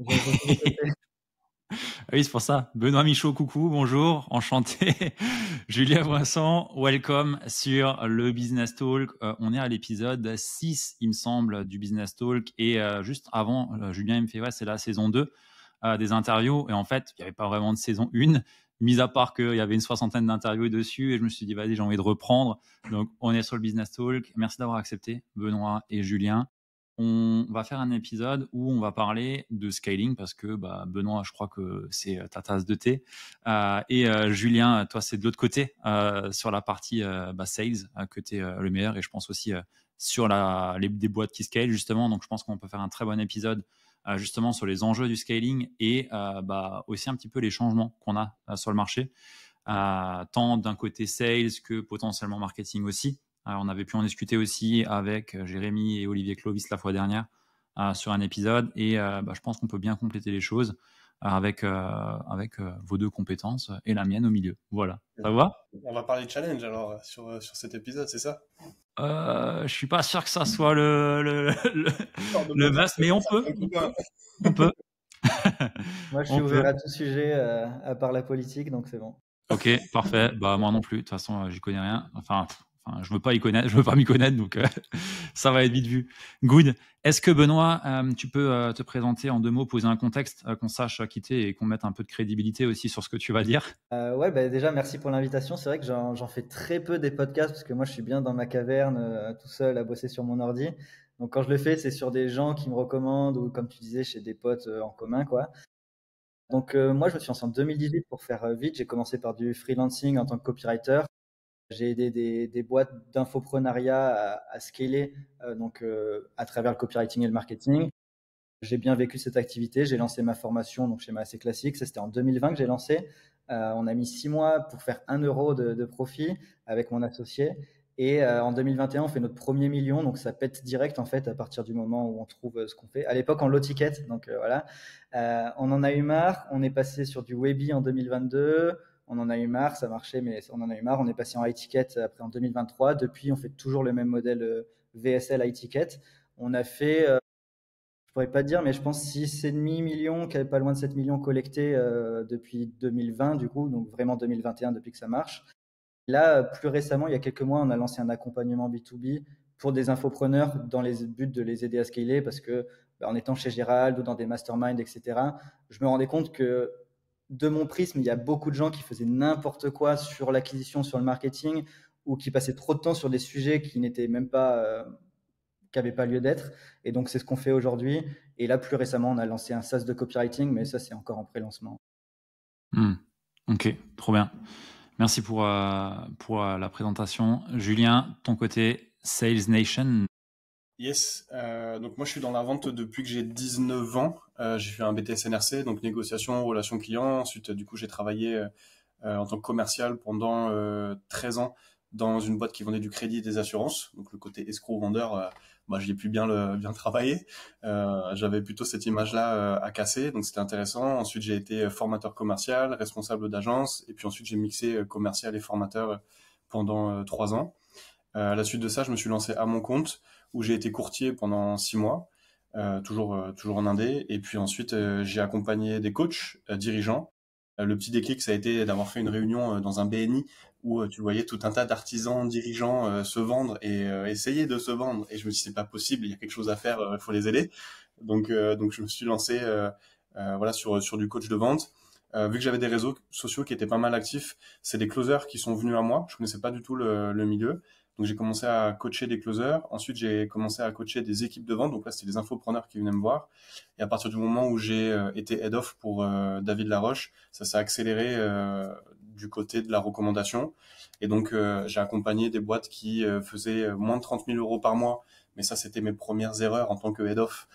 J'ai bossé de côté. Ah oui, c'est pour ça. Benoît Michaud, coucou, bonjour, enchanté. Julien Voisin, welcome sur le Business Talk. On est à l'épisode 6, il me semble, du Business Talk. Et juste avant, Julien il me fait, ouais, c'est la saison 2 des interviews. Et en fait, il n'y avait pas vraiment de saison 1, mis à part qu'il y avait une soixantaine d'interviews dessus. Et je me suis dit, vas-y, j'ai envie de reprendre. Donc, on est sur le Business Talk. Merci d'avoir accepté, Benoît et Julien. On va faire un épisode où on va parler de scaling parce que Benoît, je crois que c'est ta tasse de thé. Et Julien, toi, c'est de l'autre côté, sur la partie sales, que tu es le meilleur. Et je pense aussi sur des boîtes qui scale, justement. Donc, je pense qu'on peut faire un très bon épisode justement sur les enjeux du scaling et aussi un petit peu les changements qu'on a sur le marché, tant d'un côté sales que potentiellement marketing aussi. On avait pu en discuter aussi avec Jérémy et Olivier Clovis la fois dernière sur un épisode et je pense qu'on peut bien compléter les choses avec vos deux compétences et la mienne au milieu. Voilà, ça va? On va parler de challenge alors sur cet épisode, c'est ça? Je suis pas sûr que ça soit Pardon, le best, mais on peut. On peut. Moi, je suis On ouvert peut. à tout sujet, à part la politique, donc c'est bon. Ok, parfait. Moi non plus. De toute façon, j'y connais rien. Enfin, je veux pas y connaître, je veux pas m'y connaître, donc ça va être vite vu. Good. Est-ce que Benoît, tu peux te présenter en 2 mots, poser un contexte, qu'on sache qui t'es et qu'on mette un peu de crédibilité aussi sur ce que tu vas dire? Ouais, déjà, merci pour l'invitation. C'est vrai que j'en fais très peu des podcasts parce que moi, je suis bien dans ma caverne, tout seul à bosser sur mon ordi. Donc, quand je le fais, c'est sur des gens qui me recommandent ou, comme tu disais, chez des potes en commun, quoi. Donc, moi, je me suis lancé en 2018 pour faire vite. J'ai commencé par du freelancing en tant que copywriter. J'ai aidé des boîtes d'infoprenariat à scaler à travers le copywriting et le marketing. J'ai bien vécu cette activité. J'ai lancé ma formation, donc schéma assez classique. Ça, c'était en 2020 que j'ai lancé. On a mis 6 mois pour faire 1 euro de profit avec mon associé. Et en 2021, on fait notre premier million. Donc, ça pète direct, en fait, à partir du moment où on trouve ce qu'on fait. À l'époque, en low ticket. Donc, voilà. On en a eu marre. On est passé sur du Webi en 2022. On en a eu marre. Ça marchait, mais on en a eu marre. On est passé en high ticket après en 2023. Depuis, on fait toujours le même modèle VSL high ticket. On a fait je pourrais pas te dire, mais je pense 6,5 millions, pas loin de 7 millions collectés depuis 2020, du coup, donc vraiment 2021 depuis que ça marche. Là, plus récemment, il y a quelques mois, on a lancé un accompagnement B2B pour des infopreneurs dans les buts de les aider à scaler parce que, en étant chez Gérald ou dans des masterminds, etc., je me rendais compte que de mon prisme, il y a beaucoup de gens qui faisaient n'importe quoi sur l'acquisition, sur le marketing ou qui passaient trop de temps sur des sujets qui n'étaient même pas qui n'avait pas lieu d'être. Et donc, c'est ce qu'on fait aujourd'hui. Et là, plus récemment, on a lancé un SaaS de copywriting, mais ça, c'est encore en pré-lancement. Ok, trop bien. Merci pour la présentation. Julien, ton côté, Sales Nation. Yes, donc moi je suis dans la vente depuis que j'ai 19 ans. J'ai fait un BTS NRC, donc négociation, relations clients. Ensuite, du coup, j'ai travaillé en tant que commercial pendant 13 ans dans une boîte qui vendait du crédit et des assurances. Donc le côté escroc vendeur, j'y ai pu bien travailler. J'avais plutôt cette image-là à casser, donc c'était intéressant. Ensuite, j'ai été formateur commercial, responsable d'agence, et puis ensuite j'ai mixé commercial et formateur pendant 3 ans. À la suite de ça, je me suis lancé à mon compte, où j'ai été courtier pendant 6 mois, toujours en Indé. Et puis ensuite, j'ai accompagné des coachs, dirigeants. Le petit déclic, ça a été d'avoir fait une réunion dans un BNI où tu voyais tout un tas d'artisans, dirigeants se vendre et essayer de se vendre. Et je me suis dit, c'est pas possible, il y a quelque chose à faire, il faut les aider. Donc je me suis lancé sur du coach de vente. Vu que j'avais des réseaux sociaux qui étaient pas mal actifs, c'est des closers qui sont venus à moi. Je connaissais pas du tout le milieu. Donc j'ai commencé à coacher des closers. Ensuite, j'ai commencé à coacher des équipes de vente. Donc là, c'était des infopreneurs qui venaient me voir. Et à partir du moment où j'ai été head of pour David Laroche, ça s'est accéléré du côté de la recommandation. Et donc, j'ai accompagné des boîtes qui faisaient moins de 30 000 euros par mois. Mais ça, c'était mes premières erreurs en tant que head of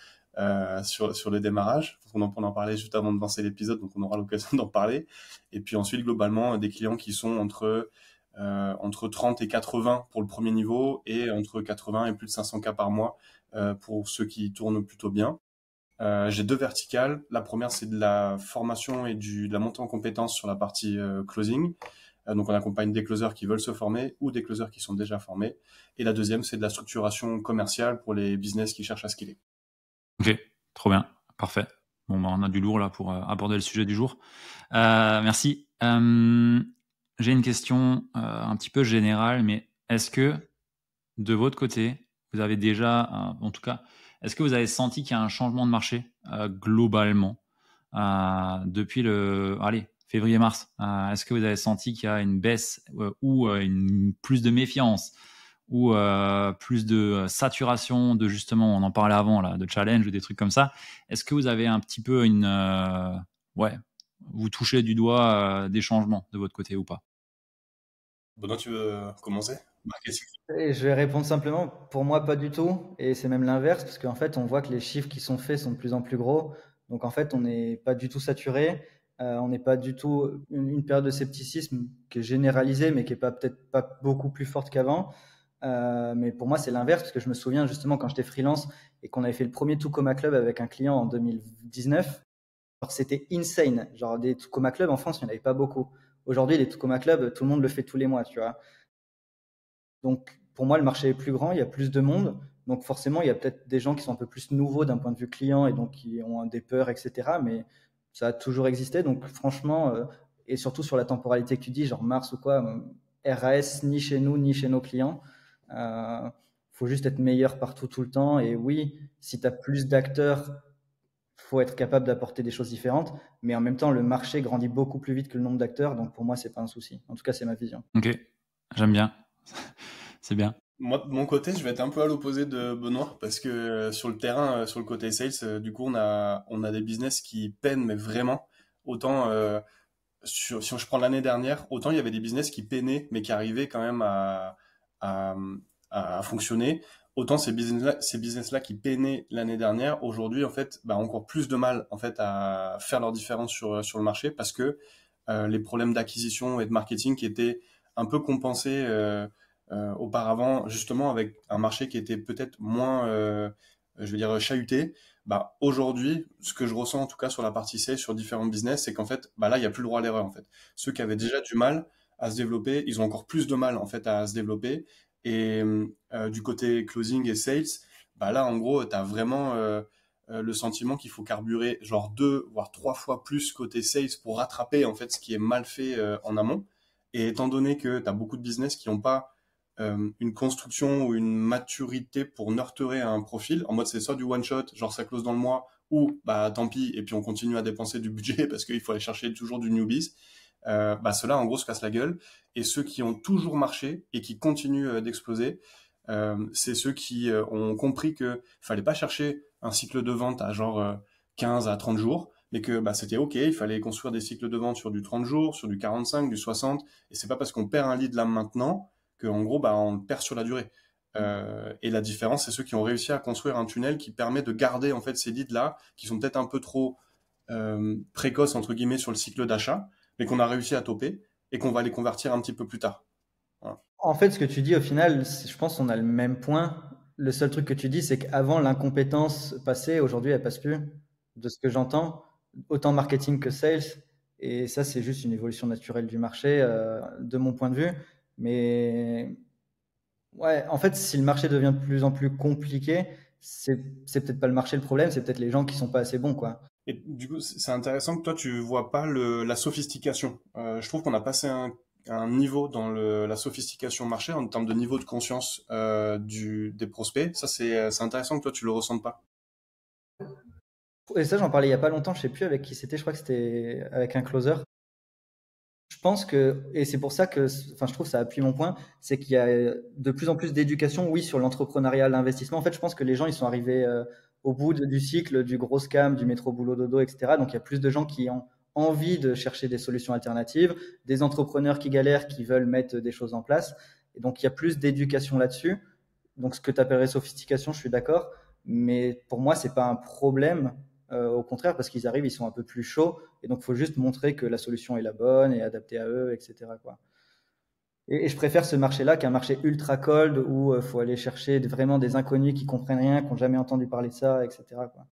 sur le démarrage. On en parlait juste avant de lancer l'épisode, donc on aura l'occasion d'en parler. Et puis ensuite, globalement, des clients qui sont entre 30 et 80 pour le premier niveau et entre 80 et plus de 500 cas par mois pour ceux qui tournent plutôt bien. J'ai 2 verticales. La première, c'est de la formation et de la montée en compétences sur la partie closing. Donc, on accompagne des closers qui veulent se former ou des closers qui sont déjà formés. Et la deuxième, c'est de la structuration commerciale pour les business qui cherchent à scaler. Ok, trop bien, parfait. Bon, bah, on a du lourd là pour aborder le sujet du jour. Merci. J'ai une question un petit peu générale, mais est-ce que de votre côté, vous avez déjà, en tout cas, est-ce que vous avez senti qu'il y a un changement de marché globalement depuis février-mars? Est-ce que vous avez senti qu'il y a une baisse ou plus de méfiance ou plus de saturation de justement, on en parlait avant là, de challenge ou des trucs comme ça? Est-ce que vous avez un petit peu vous touchez du doigt des changements de votre côté ou pas? Benoît, tu veux commencer? Marketing. Et je vais répondre simplement, pour moi pas du tout, et c'est même l'inverse, parce qu'en fait on voit que les chiffres qui sont faits sont de plus en plus gros, donc en fait on n'est pas du tout saturé, on n'est pas du tout une période de scepticisme qui est généralisée, mais qui est peut-être pas beaucoup plus forte qu'avant. Mais pour moi c'est l'inverse, parce que je me souviens justement quand j'étais freelance et qu'on avait fait le premier Tucoma Club avec un client en 2019, alors c'était insane, genre des Tucoma Club en France il n'y en avait pas beaucoup. Aujourd'hui les Tucoma Club tout le monde le fait tous les mois, tu vois. Donc, pour moi, le marché est plus grand, il y a plus de monde. Donc, forcément, il y a peut-être des gens qui sont un peu plus nouveaux d'un point de vue client et donc qui ont des peurs, etc. Mais ça a toujours existé. Donc, franchement, et surtout sur la temporalité que tu dis, genre mars ou quoi, RAS, ni chez nous, ni chez nos clients. Faut juste être meilleur partout, tout le temps. Et oui, si tu as plus d'acteurs, faut être capable d'apporter des choses différentes. Mais en même temps, le marché grandit beaucoup plus vite que le nombre d'acteurs. Donc, pour moi, c'est pas un souci. En tout cas, c'est ma vision. Ok, j'aime bien. C'est bien. Moi, de mon côté, je vais être un peu à l'opposé de Benoît parce que sur le terrain, sur le côté sales, du coup, on a des business qui peinent, mais vraiment. Autant, si je prends l'année dernière, autant il y avait des business qui peinaient, mais qui arrivaient quand même à, à fonctionner. Autant ces business-là qui peinaient l'année dernière, aujourd'hui, en fait, bah, ont encore plus de mal, en fait, à faire leur différence sur le marché parce que les problèmes d'acquisition et de marketing qui étaient un peu compensés auparavant, justement avec un marché qui était peut-être moins, je veux dire, chahuté. Bah, aujourd'hui, ce que je ressens en tout cas sur la partie sales, sur différents business, c'est qu'en fait, bah là, il n'y a plus le droit à l'erreur en fait. Ceux qui avaient déjà du mal à se développer, ils ont encore plus de mal en fait à se développer. Et du côté closing et sales, bah là, en gros, tu as vraiment le sentiment qu'il faut carburer genre 2 voire 3 fois plus côté sales pour rattraper en fait ce qui est mal fait en amont. Et étant donné que tu as beaucoup de business qui n'ont pas une construction ou une maturité pour nurturer un profil, en mode c'est soit du one shot, genre ça close dans le mois, ou bah tant pis, et puis on continue à dépenser du budget parce qu'il faut aller chercher toujours du newbies, bah ceux-là en gros se cassent la gueule. Et ceux qui ont toujours marché et qui continuent d'exploser, c'est ceux qui ont compris que fallait pas chercher un cycle de vente à genre 15 à 30 jours, mais que bah, c'était ok, il fallait construire des cycles de vente sur du 30 jours, sur du 45, du 60, et c'est pas parce qu'on perd un lead là maintenant qu'en gros bah, on le perd sur la durée. Et la différence, c'est ceux qui ont réussi à construire un tunnel qui permet de garder en fait ces leads-là, qui sont peut-être un peu trop précoces entre guillemets sur le cycle d'achat, mais qu'on a réussi à toper et qu'on va les convertir un petit peu plus tard. Voilà. En fait, ce que tu dis au final, je pense qu'on a le même point. Le seul truc que tu dis, c'est qu'avant l'incompétence passait, aujourd'hui elle passe plus. De ce que j'entends, autant marketing que sales. Et ça, c'est juste une évolution naturelle du marché, de mon point de vue. Mais ouais, en fait, si le marché devient de plus en plus compliqué, c'est peut-être pas le marché le problème, c'est peut-être les gens qui sont pas assez bons, quoi. Et du coup, c'est intéressant que toi, tu vois pas la sophistication. Je trouve qu'on a passé un niveau dans la sophistication marché en termes de niveau de conscience des prospects. Ça, c'est intéressant que toi, tu le ressentes pas. Et ça, j'en parlais il y a pas longtemps, je sais plus avec qui c'était, je crois que c'était avec un closer. Je pense que, et c'est pour ça que, enfin, je trouve que ça appuie mon point, c'est qu'il y a de plus en plus d'éducation, oui, sur l'entrepreneuriat, l'investissement. En fait, je pense que les gens, ils sont arrivés au bout du cycle du gros scam, du métro boulot dodo, etc. Donc, il y a plus de gens qui ont envie de chercher des solutions alternatives, des entrepreneurs qui galèrent, qui veulent mettre des choses en place. Et donc, il y a plus d'éducation là-dessus. Donc, ce que tu appellerais sophistication, je suis d'accord. Mais pour moi, c'est pas un problème. Au contraire, parce qu'ils arrivent, ils sont un peu plus chauds. Et donc, il faut juste montrer que la solution est la bonne et adaptée à eux, etc., quoi. Et je préfère ce marché-là qu'un marché ultra cold où il faut aller chercher vraiment des inconnus qui comprennent rien, qui n'ont jamais entendu parler de ça, etc., quoi.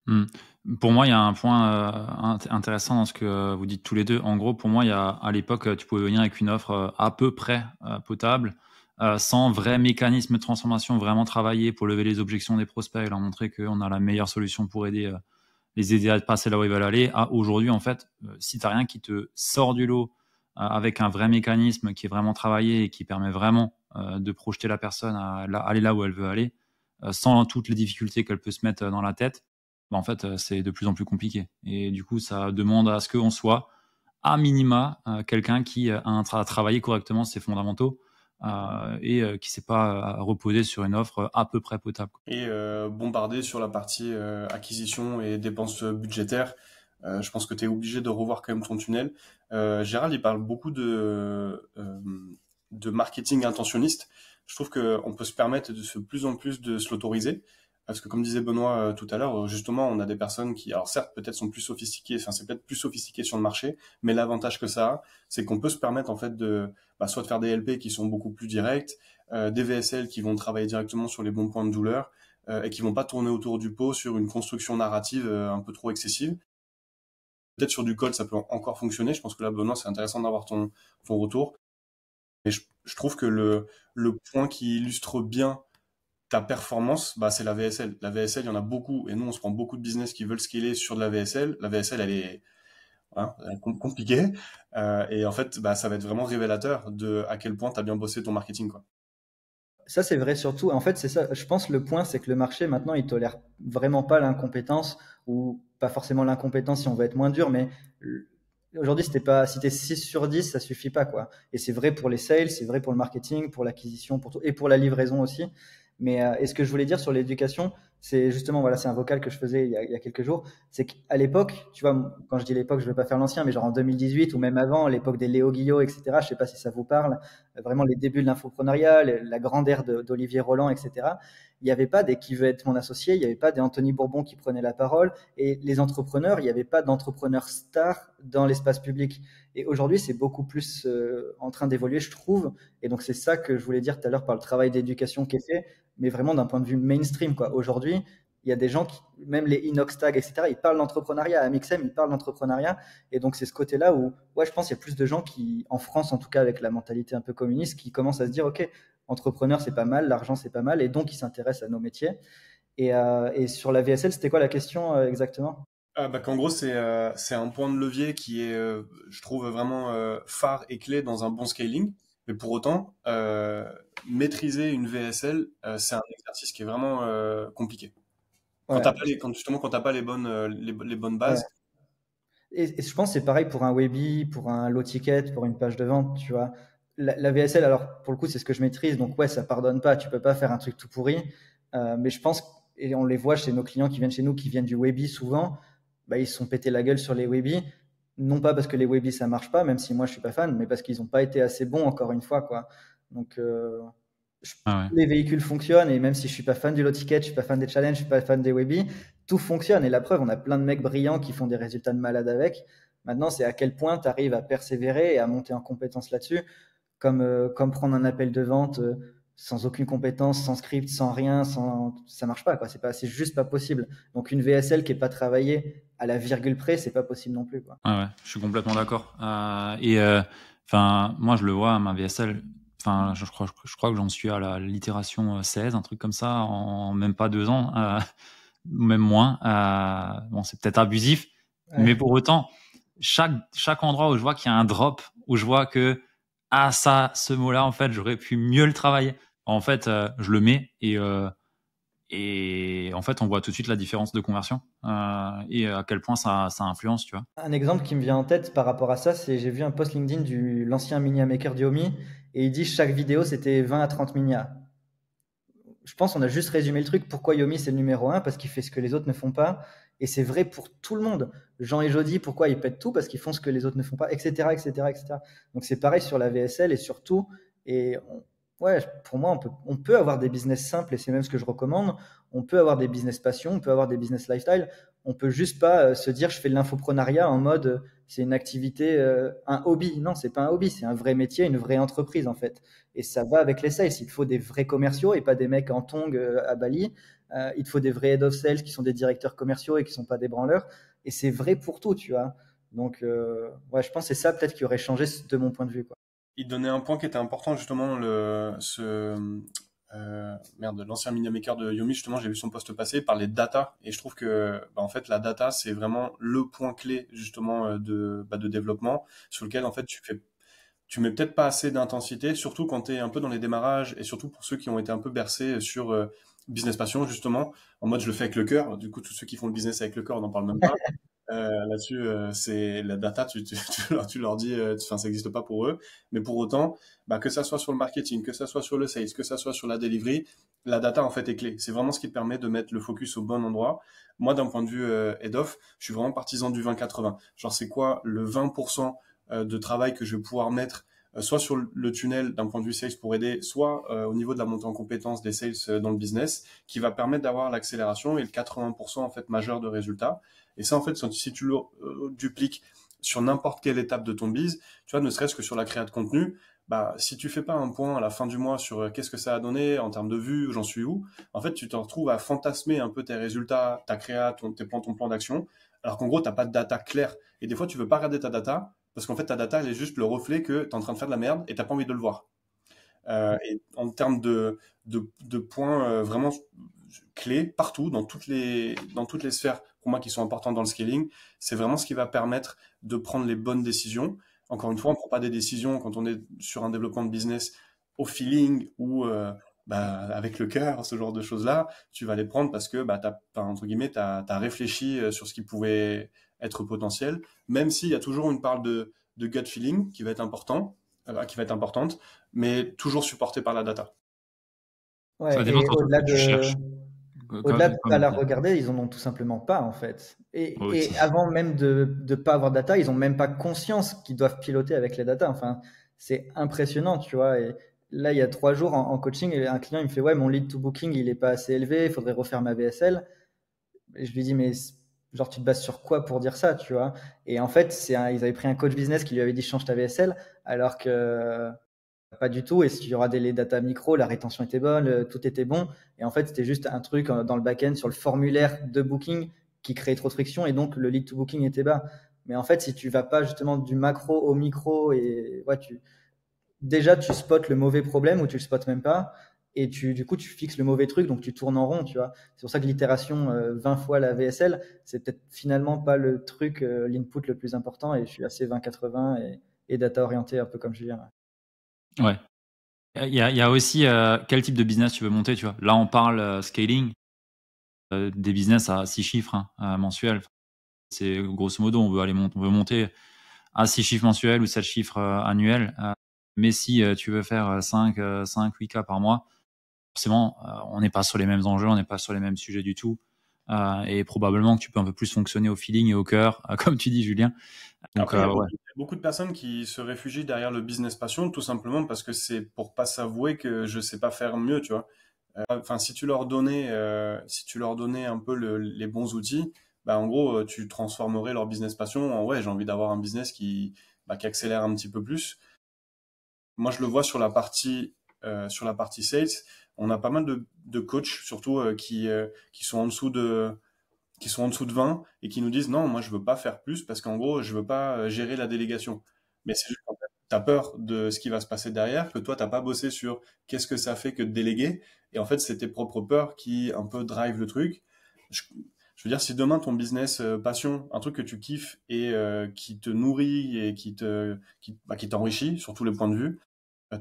Pour moi, il y a un point intéressant dans ce que vous dites tous les deux. En gros, pour moi, à l'époque, tu pouvais venir avec une offre à peu près potable, sans vrai mécanisme de transformation vraiment travaillé pour lever les objections des prospects et leur montrer qu'on a la meilleure solution pour aider les aider à passer là où ils veulent aller, à aujourd'hui, en fait, si tu n'as rien qui te sort du lot avec un vrai mécanisme qui est vraiment travaillé et qui permet vraiment de projeter la personne à aller là où elle veut aller, sans toutes les difficultés qu'elle peut se mettre dans la tête, en fait, c'est de plus en plus compliqué. Et du coup, ça demande à ce qu'on soit, à minima, quelqu'un qui a travaillé correctement ses fondamentaux et qui ne s'est pas reposé sur une offre à peu près potable. Et bombarder sur la partie acquisition et dépenses budgétaires. Je pense que tu es obligé de revoir quand même ton tunnel. Gérald, il parle beaucoup de marketing intentionniste. Je trouve qu'on peut se permettre de plus en plus de se l'autoriser. Parce que comme disait Benoît tout à l'heure, justement, on a des personnes qui, alors certes, peut-être sont plus sophistiquées, enfin c'est peut-être plus sophistiqué sur le marché, mais l'avantage que ça a, c'est qu'on peut se permettre en fait soit de faire des LP qui sont beaucoup plus directs, des VSL qui vont travailler directement sur les bons points de douleur et qui vont pas tourner autour du pot sur une construction narrative un peu trop excessive. Peut-être sur du code, ça peut encore fonctionner. Je pense que là, Benoît, c'est intéressant d'avoir ton retour. Et je trouve que le point qui illustre bien ta performance, c'est la VSL. La VSL, il y en a beaucoup, et nous, on se prend beaucoup de business qui veulent scaler sur de la VSL. La VSL, elle est compliquée, et en fait, ça va être vraiment révélateur de à quel point tu as bien bossé ton marketing, quoi. Ça, c'est vrai surtout. En fait, c'est ça. Je pense le point, c'est que le marché, maintenant, il tolère vraiment pas l'incompétence, ou pas forcément l'incompétence si on veut être moins dur, mais aujourd'hui, si t'es 6 sur 10, ça suffit pas, quoi. Et c'est vrai pour les sales, c'est vrai pour le marketing, pour l'acquisition, pour tout, et pour la livraison aussi. Mais, et ce que je voulais dire sur l'éducation, c'est justement, voilà, c'est un vocal que je faisais il y a quelques jours. C'est qu'à l'époque, tu vois, quand je dis l'époque, je veux pas faire l'ancien, mais genre en 2018 ou même avant, l'époque des Léo Guillot, etc. Je sais pas si ça vous parle. Vraiment les débuts de l'infopreneuriat, la grande ère d'Olivier Roland, etc. Il n'y avait pas des qui veut être mon associé, il n'y avait pas des Anthony Bourbon qui prenaient la parole. Et les entrepreneurs, il n'y avait pas d'entrepreneurs stars dans l'espace public. Et aujourd'hui, c'est beaucoup plus en train d'évoluer, je trouve. Et donc, c'est ça que je voulais dire tout à l'heure par le travail d'éducation qui est fait, mais vraiment d'un point de vue mainstream, quoi. Aujourd'hui, il y a des gens qui, même les Inoxtag, etc., ils parlent d'entrepreneuriat. À Mixem, ils parlent d'entrepreneuriat. Et donc, c'est ce côté-là où, ouais, je pense qu'il y a plus de gens qui, en France, en tout cas, avec la mentalité un peu communiste, qui commencent à se dire, OK, entrepreneur, c'est pas mal, l'argent, c'est pas mal. Et donc, ils s'intéressent à nos métiers. Et sur la VSL, c'était quoi la question exactement? Qu'en gros, c'est un point de levier qui est, je trouve, vraiment phare et clé dans un bon scaling. Mais pour autant, maîtriser une VSL, c'est un exercice qui est vraiment compliqué. Quand Ouais, t'as pas quand t'as pas les bonnes, les bonnes ouais. bases. Et je pense que c'est pareil pour un Webi, pour un low ticket, pour une page de vente, tu vois. La VSL, alors pour le coup, c'est ce que je maîtrise, donc ouais, ça pardonne pas. Tu peux pas faire un truc tout pourri. Mais je pense, et on les voit chez nos clients qui viennent chez nous, qui viennent du Webi souvent, bah, ils se sont pété la gueule sur les Webi. Non pas parce que les Webi ça marche pas, même si moi je suis pas fan, mais parce qu'ils n'ont pas été assez bons encore une fois, quoi. Donc Ah ouais. les véhicules fonctionnent, et même si je suis pas fan du low ticket, je suis pas fan des challenges, je suis pas fan des Webi, tout fonctionne. Et la preuve, on a plein de mecs brillants qui font des résultats de malade avec. Maintenant, c'est à quel point tu arrives à persévérer et à monter en compétence là-dessus, comme prendre un appel de vente sans aucune compétence, sans script, sans rien, ça marche pas, quoi. C'est juste pas possible. Donc une VSL qui est pas travaillée à la virgule près, c'est pas possible non plus, quoi. Ouais, je suis complètement d'accord. Moi, je le vois, ma VSL. Enfin, je crois que j'en suis à l'itération 16, un truc comme ça, en même pas 2 ans, même moins. Bon, c'est peut-être abusif, mais Ouais. pour autant, chaque endroit où je vois qu'il y a un drop, où je vois que ce mot-là, en fait, j'aurais pu mieux le travailler. En fait, je le mets et en fait, on voit tout de suite la différence de conversion et à quel point ça influence, tu vois. Un exemple qui me vient en tête par rapport à ça, c'est j'ai vu un post LinkedIn de l'ancien Minia Maker d'Yomi, et il dit chaque vidéo c'était 20 à 30 Minia. Je pense qu'on a juste résumé le truc. Pourquoi Yomi c'est le numéro un? Parce qu'il fait ce que les autres ne font pas. Et c'est vrai pour tout le monde. Jean et Jody, pourquoi ils pètent tout? Parce qu'ils font ce que les autres ne font pas, etc., etc., etc. Donc c'est pareil sur la VSL et sur tout. Et ouais, pour moi, on peut avoir des business simples, et c'est même ce que je recommande. On peut avoir des business passion, on peut avoir des business lifestyle. On peut juste pas se dire je fais de l'infoprenariat en mode c'est une activité, un hobby. Non, c'est pas un hobby, c'est un vrai métier, une vraie entreprise en fait. Et ça va avec les sales. Il faut des vrais commerciaux et pas des mecs en tongs à Bali. Il te faut des vrais head of sales qui sont des directeurs commerciaux et qui sont pas des branleurs. Et c'est vrai pour tout, tu vois. Donc, ouais, je pense que c'est ça peut-être qui aurait changé de mon point de vue, quoi. Il donnait un point qui était important justement l'ancien media maker de Yomi, justement, j'ai vu son post passer, parlait de data, et je trouve que en fait la data c'est vraiment le point clé justement de développement sur lequel en fait tu mets peut-être pas assez d'intensité, surtout quand tu es un peu dans les démarrages et surtout pour ceux qui ont été un peu bercés sur business passion justement, en mode je le fais avec le cœur. Du coup tous ceux qui font le business avec le cœur on n'en parle même pas. Là-dessus, c'est la data, tu leur dis, enfin, ça n'existe pas pour eux. Mais pour autant, que ça soit sur le marketing, que ça soit sur le sales, que ça soit sur la delivery, la data en fait est clé. C'est vraiment ce qui te permet de mettre le focus au bon endroit. Moi, d'un point de vue head off, je suis vraiment partisan du 20-80. Genre, c'est quoi le 20% de travail que je vais pouvoir mettre soit sur le tunnel d'un point de vue sales pour aider, soit au niveau de la montée en compétences des sales dans le business, qui va permettre d'avoir l'accélération et le 80% en fait majeur de résultats. Et ça, en fait, si tu le dupliques sur n'importe quelle étape de ton biz, tu vois, ne serait-ce que sur la création de contenu, si tu fais pas un point à la fin du mois sur qu'est-ce que ça a donné en termes de vues, j'en suis où, en fait, tu te retrouves à fantasmer un peu tes résultats, ta créa, ton plan d'action, alors qu'en gros, t'as pas de data claire. Et des fois, tu veux pas regarder ta data, parce qu'en fait, ta data, elle est juste le reflet que tu es en train de faire de la merde et t'as pas envie de le voir. Et en termes de points vraiment clés partout, dans toutes les sphères, pour moi, qui sont importantes dans le scaling, c'est vraiment ce qui va permettre de prendre les bonnes décisions. Encore une fois, on ne prend pas des décisions quand on est sur un développement de business au feeling ou avec le cœur, ce genre de choses-là. Tu vas les prendre parce que entre guillemets, t'as réfléchi sur ce qui pouvait être potentiel, même s'il y a toujours une part de gut feeling qui va être importante, mais toujours supportée par la data. Ça Ouais, dépend et surtout ce que tu cherches. au-delà de pas la regarder, ils en ont tout simplement pas en fait. Aussi. Et avant même de pas avoir de data, ils ont même pas conscience qu'ils doivent piloter avec les data. Enfin, c'est impressionnant, tu vois. Et là, il y a 3 jours en coaching, un client il me fait ouais, mon lead to booking il est pas assez élevé, il faudrait refaire ma VSL. Et je lui dis mais genre tu te bases sur quoi pour dire ça, tu vois? Et en fait, ils avaient pris un coach business qui lui avait dit change ta VSL, alors que pas du tout. Et s'il y aura les data micro, la rétention était bonne, tout était bon. Et en fait, c'était juste un truc dans le back-end sur le formulaire de booking qui créait trop de friction et donc le lead to booking était bas. Mais en fait, si tu vas pas justement du macro au micro et ouais, déjà tu spots le mauvais problème ou tu le spots même pas et du coup tu fixes le mauvais truc donc tu tournes en rond, tu vois. C'est pour ça que l'itération 20 fois la VSL, c'est peut-être finalement pas le truc, l'input le plus important et je suis assez 20-80 et data orienté un peu comme Julien. Ouais. Il y a aussi quel type de business tu veux monter, tu vois. Là, on parle scaling, des business à 6 chiffres mensuels. C'est grosso modo, on veut monter à 6 chiffres mensuels ou 7 chiffres annuels. Mais si tu veux faire 8K par mois, forcément, on n'est pas sur les mêmes enjeux, on n'est pas sur les mêmes sujets du tout. Et probablement que tu peux un peu plus fonctionner au feeling et au cœur, comme tu dis, Julien. Donc, Après, il y a ouais. beaucoup de personnes qui se réfugient derrière le business passion, tout simplement parce que c'est pour pas s'avouer que je sais pas faire mieux, tu vois. Enfin, si tu leur donnais un peu les bons outils, en gros, tu transformerais leur business passion en ouais, j'ai envie d'avoir un business qui accélère un petit peu plus. Moi, je le vois sur la partie sales. On a pas mal de coachs, surtout qui sont en dessous de 20 et qui nous disent non, moi je veux pas faire plus parce qu'en gros je veux pas gérer la délégation. Mais c'est juste qu'en fait, t'as peur de ce qui va se passer derrière, que toi t'as pas bossé sur qu'est-ce que ça fait que de déléguer. Et en fait, c'est tes propres peurs qui un peu drive le truc. Je veux dire, si demain ton business passion, un truc que tu kiffes et qui te nourrit et qui t'enrichit sur tous les points de vue,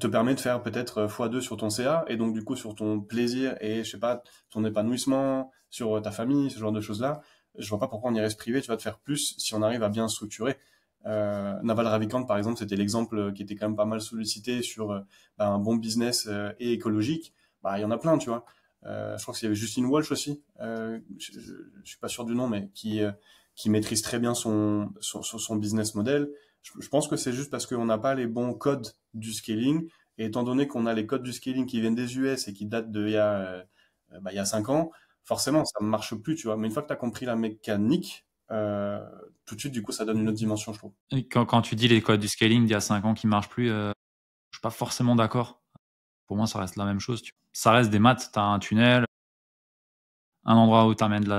te permet de faire peut-être x2 sur ton CA et donc du coup sur ton plaisir et je sais pas ton épanouissement, sur ta famille, ce genre de choses-là. Je vois pas pourquoi on irait se priver, tu vas te faire plus si on arrive à bien structurer. Naval Ravikant par exemple, c'était l'exemple qui était quand même pas mal sollicité sur un bon business et écologique. Il y en a plein, tu vois. Je crois qu'il y avait Justine Walsh aussi, je suis pas sûr du nom, mais qui maîtrise très bien son business model. Je pense que c'est juste parce qu'on n'a pas les bons codes du scaling. Et étant donné qu'on a les codes du scaling qui viennent des US et qui datent il y a 5 ans, forcément, ça ne marche plus, tu vois. Mais une fois que tu as compris la mécanique, tout de suite, du coup, ça donne une autre dimension, je trouve. Et quand tu dis les codes du scaling d'il y a 5 ans qui ne marchent plus, je suis pas forcément d'accord. Pour moi, ça reste la même chose. Ça reste des maths. Tu as un tunnel, un endroit où tu amènes de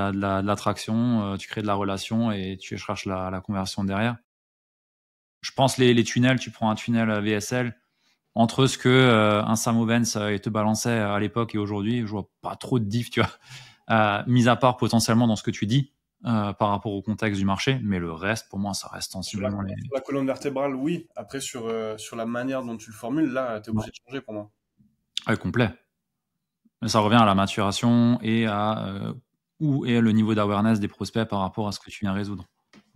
l'attraction, tu crées de la relation et tu cherches la conversion derrière. Je pense les tunnels, tu prends un tunnel VSL, entre ce que un Sam Ovens te balançait à l'époque et aujourd'hui, je vois pas trop de diff, tu vois. Mis à part potentiellement dans ce que tu dis par rapport au contexte du marché, mais le reste, pour moi, ça reste sensiblement les. Sur la colonne vertébrale, oui. Après, sur la manière dont tu le formules, là, tu es obligé de changer pour moi. Ouais, complet. Mais ça revient à la maturation et à où est le niveau d'awareness des prospects par rapport à ce que tu viens résoudre.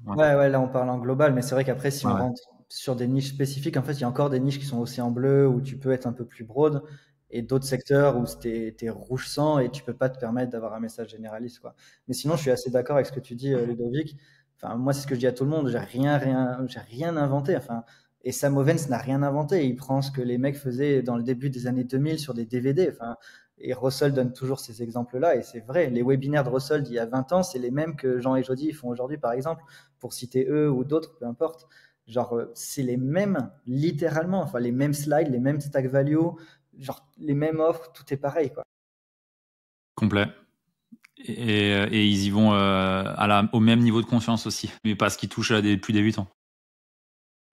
Ouais, là on parle en global, mais c'est vrai qu'après, si on Ouais. rentre sur des niches spécifiques, en fait, il y a encore des niches qui sont aussi en bleu où tu peux être un peu plus broad et d'autres secteurs où t'es rouge sang et tu peux pas te permettre d'avoir un message généraliste, quoi. Mais sinon, je suis assez d'accord avec ce que tu dis, Ludovic. Enfin, moi, c'est ce que je dis à tout le monde. J'ai rien inventé. Enfin, et Sam Ovens n'a rien inventé. Il prend ce que les mecs faisaient dans le début des années 2000 sur des DVD. Enfin, et Russell donne toujours ces exemples-là. Et c'est vrai, les webinaires de Russell d'il y a 20 ans, c'est les mêmes que Jean et Jody font aujourd'hui, par exemple, pour citer eux ou d'autres, peu importe. Genre, c'est les mêmes, littéralement, enfin, les mêmes slides, les mêmes stack value, genre, les mêmes offres, tout est pareil, quoi. Complet. Et ils y vont au même niveau de conscience aussi, mais parce qu'ils touchent à des plus débutants.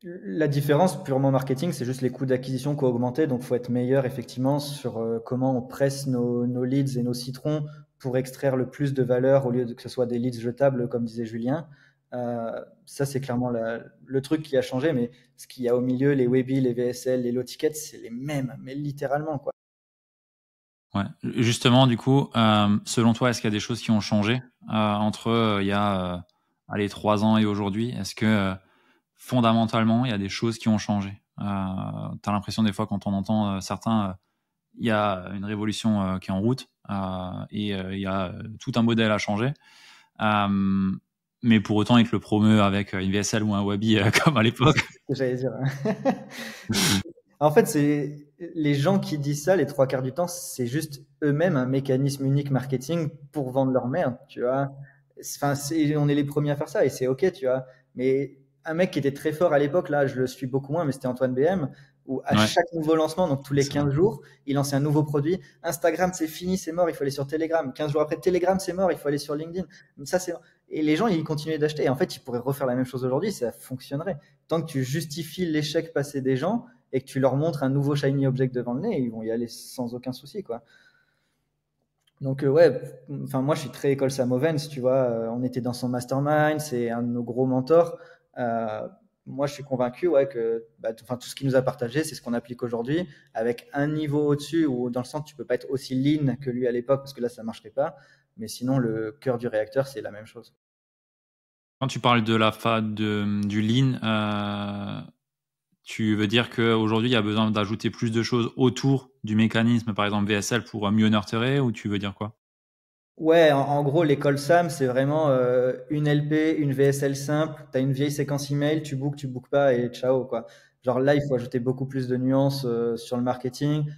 La différence purement marketing, c'est juste les coûts d'acquisition qui ont augmenté. Donc, il faut être meilleur effectivement sur comment on presse nos leads et nos citrons pour extraire le plus de valeur au lieu de que ce soit des leads jetables, comme disait Julien. Ça, c'est clairement le truc qui a changé. Mais ce qu'il y a au milieu, les Webi, les VSL, les low tickets, c'est les mêmes, mais littéralement, quoi. Ouais. Justement, du coup, selon toi, est-ce qu'il y a des choses qui ont changé entre il y a 3 ans et aujourd'hui? Est-ce que fondamentalement, il y a des choses qui ont changé? Tu as l'impression des fois quand on entend certains, il y a une révolution qui est en route et il y a tout un modèle à changer. Mais pour autant, ils te le promeut avec une VSL ou un Wabi comme à l'époque. C'est ce que j'allais dire. En fait, c'est les gens qui disent ça, les trois quarts du temps, c'est juste eux-mêmes un mécanisme unique marketing pour vendre leur merde, tu vois. Enfin, on est les premiers à faire ça et c'est ok, tu vois. Mais un mec qui était très fort à l'époque, là, je le suis beaucoup moins, mais c'était Antoine BM, où à Ouais, chaque nouveau lancement, donc tous les c'est vrai. 15 jours, il lançait un nouveau produit. Instagram, c'est fini, c'est mort, il faut aller sur Telegram. 15 jours après, Telegram, c'est mort, il faut aller sur LinkedIn. Ça, c'est... Et les gens, ils continuaient d'acheter. Et en fait, ils pourraient refaire la même chose aujourd'hui, ça fonctionnerait. Tant que tu justifies l'échec passé des gens, et que tu leur montres un nouveau shiny object devant le nez, ils vont y aller sans aucun souci, quoi. Donc ouais, enfin moi je suis très école Sam Ovens, tu vois, on était dans son mastermind, c'est un de nos gros mentors. Euh, Moi je suis convaincu ouais que enfin tout ce qu'il nous a partagé, c'est ce qu'on applique aujourd'hui avec un niveau au-dessus ou dans le sens tu peux pas être aussi lean que lui à l'époque parce que là ça marcherait pas, mais sinon le cœur du réacteur c'est la même chose. Quand tu parles de du lean, tu veux dire qu'aujourd'hui, il y a besoin d'ajouter plus de choses autour du mécanisme, par exemple VSL, pour mieux nurturer, ou tu veux dire quoi? Ouais, en gros, l'école SAM, c'est vraiment une LP, une VSL simple. Tu as une vieille séquence email, tu bookes pas et ciao, quoi. Genre là, il faut ajouter beaucoup plus de nuances sur le marketing.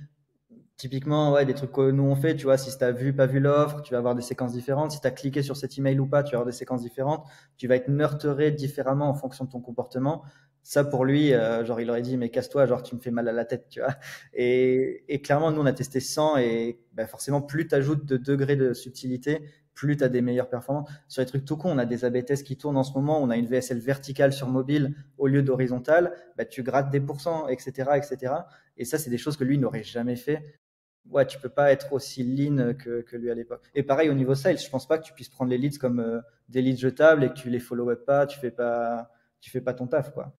Typiquement, ouais, des trucs que nous on fait, tu vois, si tu as vu, pas vu l'offre, tu vas avoir des séquences différentes. Si tu as cliqué sur cet email ou pas, tu vas avoir des séquences différentes. Tu vas être nurturé différemment en fonction de ton comportement. Ça, pour lui, genre, il aurait dit, mais casse-toi, genre, tu me fais mal à la tête, tu vois. Et clairement, nous, on a testé 100 et bah, forcément, plus tu ajoutes de degrés de subtilité, plus tu as des meilleures performances. Sur les trucs tout con, on a des AB tests qui tournent en ce moment, on a une VSL verticale sur mobile au lieu d'horizontale, bah, tu grattes des pourcents, etc., etc. Et ça, c'est des choses que lui n'aurait jamais fait. Ouais, tu peux pas être aussi lean que lui à l'époque. Et pareil au niveau sales, je pense pas que tu puisses prendre les leads comme des leads jetables et que tu les follow-up pas, tu fais pas ton taf, quoi.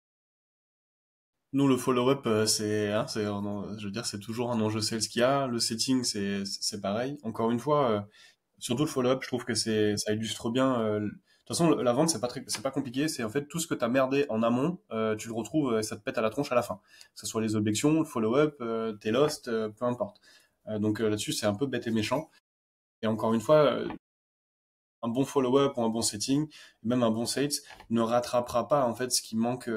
Nous, le follow-up, je veux dire, c'est toujours un enjeu sales qu'il y a. Le setting, c'est pareil. Encore une fois, surtout le follow-up, je trouve que ça illustre bien. De toute façon, la vente, c'est pas compliqué. C'est en fait tout ce que t'as merdé en amont, tu le retrouves et ça te pète à la tronche à la fin. Que ce soit les objections, le follow-up, t'es lost, peu importe. Donc là-dessus, c'est un peu bête et méchant. Et encore une fois, un bon follow-up ou un bon setting, même un bon sales, ne rattrapera pas en fait ce qui manque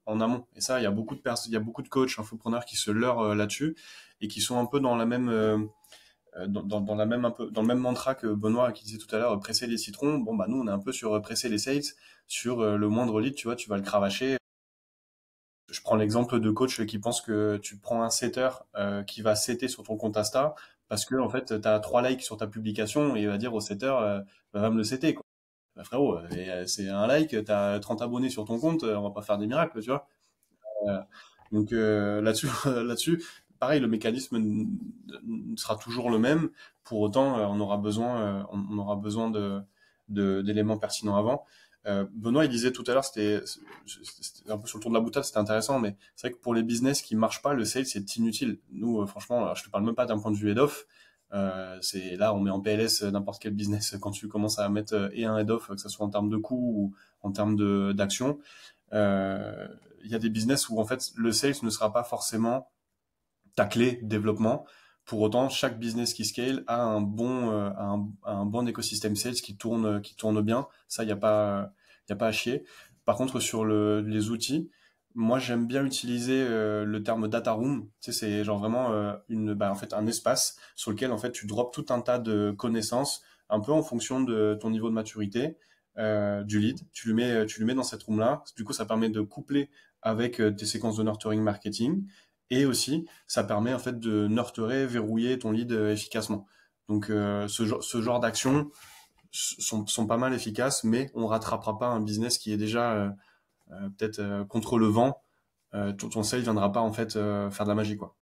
en amont. Et ça, il y a beaucoup de coachs, infopreneurs qui se leurrent là-dessus et qui sont un peu dans la même dans la même un peu dans le même mantra que Benoît qui disait tout à l'heure presser les citrons. Bon bah nous on est un peu sur presser les sales sur le moindre lead, tu vois, tu vas le cravacher. Je prends l'exemple de coach qui pense que tu prends un setter qui va setter sur ton compte Insta parce que en fait tu as 3 likes sur ta publication et il va dire au setter va me le setter quoi. Bah, frérot, c'est un like, tu as 30 abonnés sur ton compte, on va pas faire des miracles, tu vois. Donc là-dessus, là-dessus, pareil, le mécanisme sera toujours le même. Pour autant, on aura besoin d'éléments pertinents avant. Benoît, il disait tout à l'heure, c'était un peu sur le tour de la boutade, c'était intéressant, mais c'est vrai que pour les business qui marchent pas, le sales c'est inutile. Nous, franchement, alors, je te parle même pas d'un point de vue head off. C'est là, on met en PLS n'importe quel business quand tu commences à mettre et un head off, que ce soit en termes de coûts ou en termes d'action. Il y a des business où en fait le sales ne sera pas forcément ta clé de développement. Pour autant, chaque business qui scale a un bon écosystème sales qui tourne bien. Ça, il y a pas à chier. Par contre, sur les outils, moi, j'aime bien utiliser le terme data room. Tu sais, c'est genre vraiment en fait, un espace sur lequel en fait tu drops tout un tas de connaissances, un peu en fonction de ton niveau de maturité du lead. Tu le mets dans cette room là. Du coup, ça permet de coupler avec tes séquences de nurturing marketing. Et aussi, ça permet en fait de nurturer, verrouiller ton lead efficacement. Donc ce genre d'actions sont pas mal efficaces, mais on rattrapera pas un business qui est déjà peut-être contre le vent. Ton sale viendra pas en fait faire de la magie, quoi.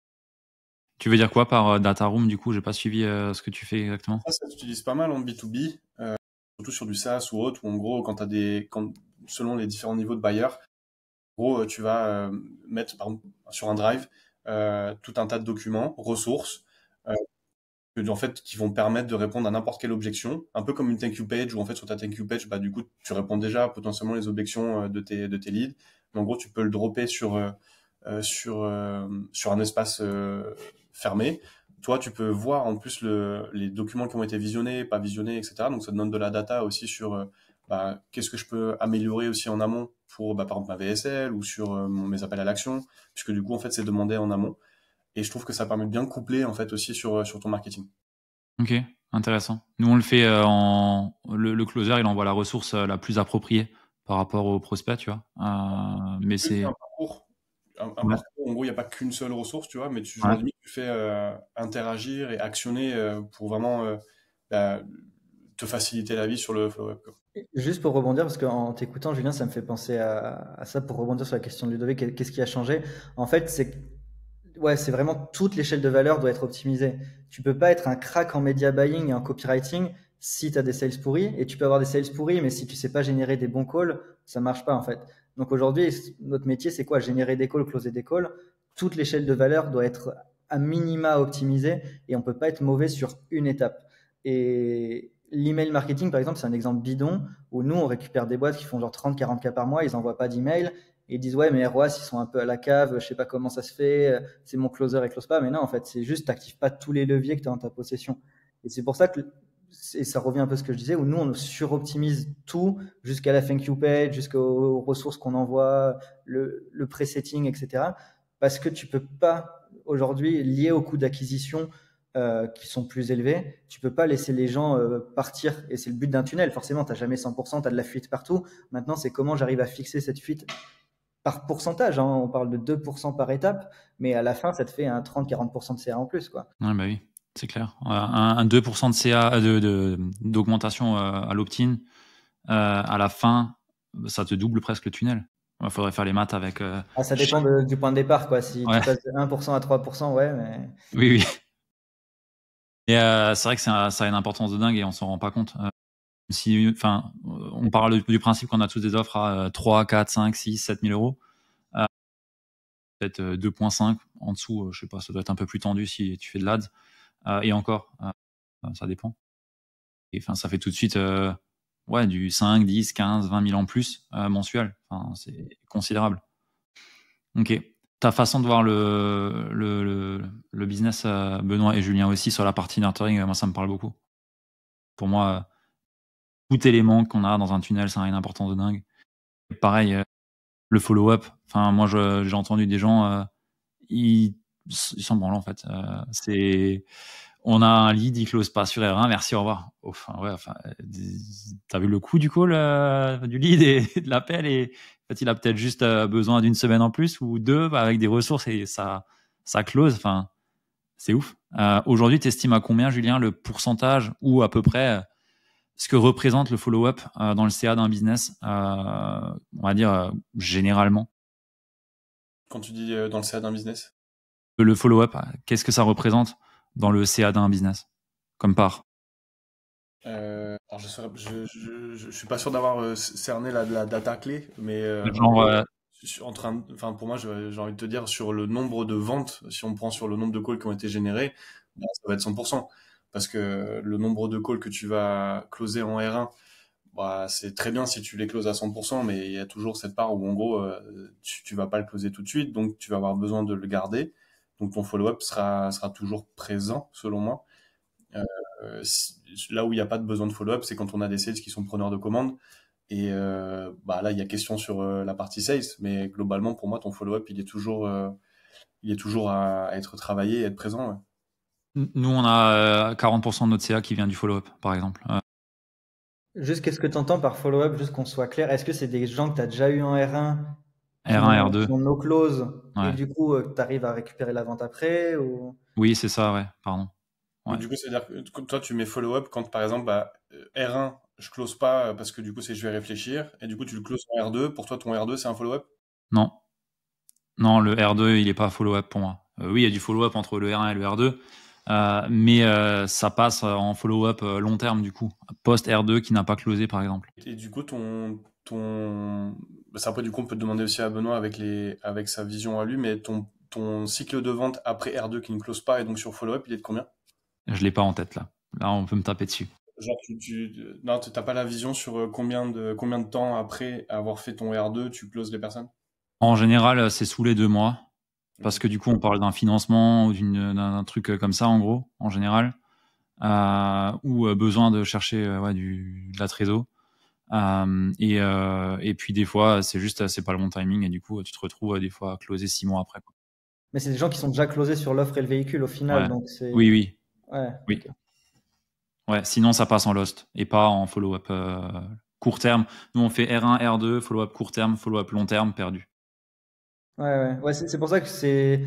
Tu veux dire quoi par data room, du coup? J'ai pas suivi ce que tu fais exactement. Ça s'utilise pas mal en B2B, surtout sur du SaaS ou autre, où en gros, selon les différents niveaux de buyers, en gros, tu vas mettre par exemple, sur un drive tout un tas de documents, ressources, en fait, qui vont permettre de répondre à n'importe quelle objection, un peu comme une thank you page où en fait sur ta thank you page, bah du coup tu réponds déjà potentiellement les objections de tes leads. Mais en gros, tu peux le dropper sur un espace fermé. Toi, tu peux voir en plus les documents qui ont été visionnés, pas visionnés, etc. Donc ça te donne de la data aussi sur qu'est-ce que je peux améliorer aussi en amont pour par exemple ma VSL ou sur mes appels à l'action, puisque du coup en fait c'est demandé en amont. Et je trouve que ça permet de bien coupler en fait aussi sur ton marketing. Ok, intéressant. Nous, on le fait le closer, il envoie la ressource la plus appropriée par rapport au prospect, tu vois. Mais C'est c'est... un parcours. Ouais, Parcours, en gros, il n'y a pas qu'une seule ressource, tu vois, mais ouais. limite, tu fais interagir et actionner pour vraiment bah, te faciliter la vie sur le web, quoi. Juste pour rebondir, parce qu'en t'écoutant, Julien, ça me fait penser à ça pour rebondir sur la question de Ludovic, qu'est-ce qui a changé? En fait, ouais, c'est vraiment toute l'échelle de valeur doit être optimisée. Tu peux pas être un crack en media buying et en copywriting si tu as des sales pourris, et tu peux avoir des sales pourris, mais si tu sais pas générer des bons calls, ça marche pas en fait. Donc aujourd'hui, notre métier, c'est quoi? Générer des calls, closer des calls. Toute l'échelle de valeur doit être à minima optimisée, et on peut pas être mauvais sur une étape. Et l'email marketing, par exemple, c'est un exemple bidon où nous, on récupère des boîtes qui font genre 30-40 cas par mois, ils envoient pas d'email. Et ils disent ouais mais ROAS ils sont un peu à la cave, je sais pas comment ça se fait, c'est mon closer et close pas, mais non en fait c'est juste t'actives pas tous les leviers que tu as en ta possession. Et c'est pour ça que et ça revient un peu à ce que je disais où nous on suroptimise tout jusqu'à la thank you page, jusqu'aux ressources qu'on envoie, le presetting etc. Parce que tu peux pas aujourd'hui lié au coût d'acquisition qui sont plus élevés, tu peux pas laisser les gens partir et c'est le but d'un tunnel. Forcément, tu n'as jamais 100%, tu as de la fuite partout. Maintenant, c'est comment j'arrive à fixer cette fuite par pourcentage, hein, on parle de 2% par étape, mais à la fin, ça te fait un 30-40% de CA en plus, quoi. Ouais, bah oui, c'est clair. Un 2% de CA d'augmentation à l'opt-in, à la fin, ça te double presque le tunnel. Il faudrait faire les maths avec... Ah, ça dépend du point de départ, quoi. Si tu Ouais, passes de 1% à 3%, ouais, mais oui, oui. Et c'est vrai que ça a une importance de dingue et on s'en rend pas compte. On parle du principe qu'on a tous des offres à 3, 4, 5, 6, 7 000 euros. Peut-être 2,5 en dessous, je sais pas, ça doit être un peu plus tendu si tu fais de l'ADS. Et encore, ça dépend. Et enfin, ça fait tout de suite du 5, 10, 15, 20 000 en plus mensuel. Enfin, c'est considérable. Ok. Ta façon de voir le business, Benoît et Julien aussi, sur la partie nurturing, moi, ça me parle beaucoup. Pour moi, tout élément qu'on a dans un tunnel, ça a une importance de dingue. Et pareil, le follow-up. Enfin, moi, j'ai entendu des gens, ils s'en branlent en fait. On a un lead, il close pas sur R1, merci, au revoir. T'as vu le coût du call, du lead et de l'appel, et en fait, il a peut-être juste besoin d'une semaine en plus ou deux avec des ressources et ça close. Enfin, c'est ouf. Aujourd'hui, tu estimes à combien, Julien, le pourcentage ou à peu près ce que représente le follow-up dans le CA d'un business, on va dire généralement? quand tu dis dans le CA d'un business? Le follow-up, qu'est-ce que ça représente dans le CA d'un business comme part? Alors je suis pas sûr d'avoir cerné la data clé, mais en Genre, gros, enfin pour moi, j'ai envie de te dire sur le nombre de ventes, si on prend sur le nombre de calls qui ont été générés, ben, ça va être 100%. Parce que le nombre de calls que tu vas closer en R1, bah, c'est très bien si tu les closes à 100%, mais il y a toujours cette part où en gros, tu vas pas le closer tout de suite, donc tu vas avoir besoin de le garder. Donc ton follow-up sera toujours présent, selon moi. Là où il n'y a pas de besoin de follow-up, c'est quand on a des sales qui sont preneurs de commandes. Et bah là, il y a question sur la partie sales, mais globalement, pour moi, ton follow-up, il est toujours à être travaillé et être présent. Ouais. nous, on a 40% de notre CA qui vient du follow-up, par exemple. Juste, qu'est-ce que tu entends par follow-up, juste qu'on soit clair? Est-ce que c'est des gens que tu as déjà eu en R1 R1, qui R2. ont no close et Ouais. du coup, tu arrives à récupérer la vente après ou... Oui, c'est ça, ouais, pardon. Ouais. Donc, du coup, c'est-à-dire que toi, tu mets follow-up quand, par exemple, bah, R1, je close pas parce que du coup, c'est je vais réfléchir. Et du coup, tu le closes en R2. Pour toi, ton R2, c'est un follow-up? Non, non, le R2, il est pas follow-up pour moi. Oui, il y a du follow-up entre le R1 et le R2, mais ça passe en follow-up long terme du coup, post R2 qui n'a pas closé par exemple. Et du coup, bah, ça, après, du coup, on peut te demander aussi à Benoît avec sa vision à lui, mais ton cycle de vente après R2 qui ne close pas et donc sur follow-up, il est de combien? Je l'ai pas en tête là. Là, on peut me taper dessus. Genre, non, t'as pas la vision sur combien de temps après avoir fait ton R2, tu closes les personnes? En général, c'est sous les 2 mois, parce Ok. que du coup, on parle d'un financement ou d'un truc comme ça en gros, en général, ou besoin de chercher ouais, de la trésor. Et puis des fois, c'est pas le bon timing et du coup, tu te retrouves des fois à closer 6 mois après, quoi. Mais c'est des gens qui sont déjà closés sur l'offre et le véhicule au final, Ouais. donc c'est... Oui, oui, Ouais, oui. ok. Ouais, sinon ça passe en lost et pas en follow-up court terme. Nous on fait R1, R2, follow-up court terme, follow-up long terme, perdu. Ouais, ouais. Ouais, c'est pour ça que c'est...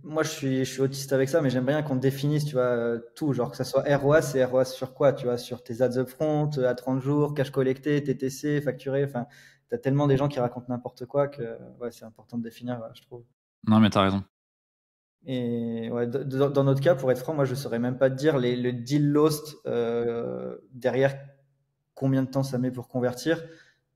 Moi, je suis autiste avec ça, mais j'aime bien qu'on définisse, tu vois, tout. Genre que ça soit ROAS, c'est ROAS sur quoi, tu vois, sur tes ads upfront, à 30 jours, cash collecté, TTC, facturé. Enfin, t'as tellement des gens qui racontent n'importe quoi que, ouais, c'est important de définir, je trouve. Non mais t'as raison. Et ouais, dans notre cas, pour être franc, moi, je saurais même pas te dire le deal lost derrière combien de temps ça met pour convertir.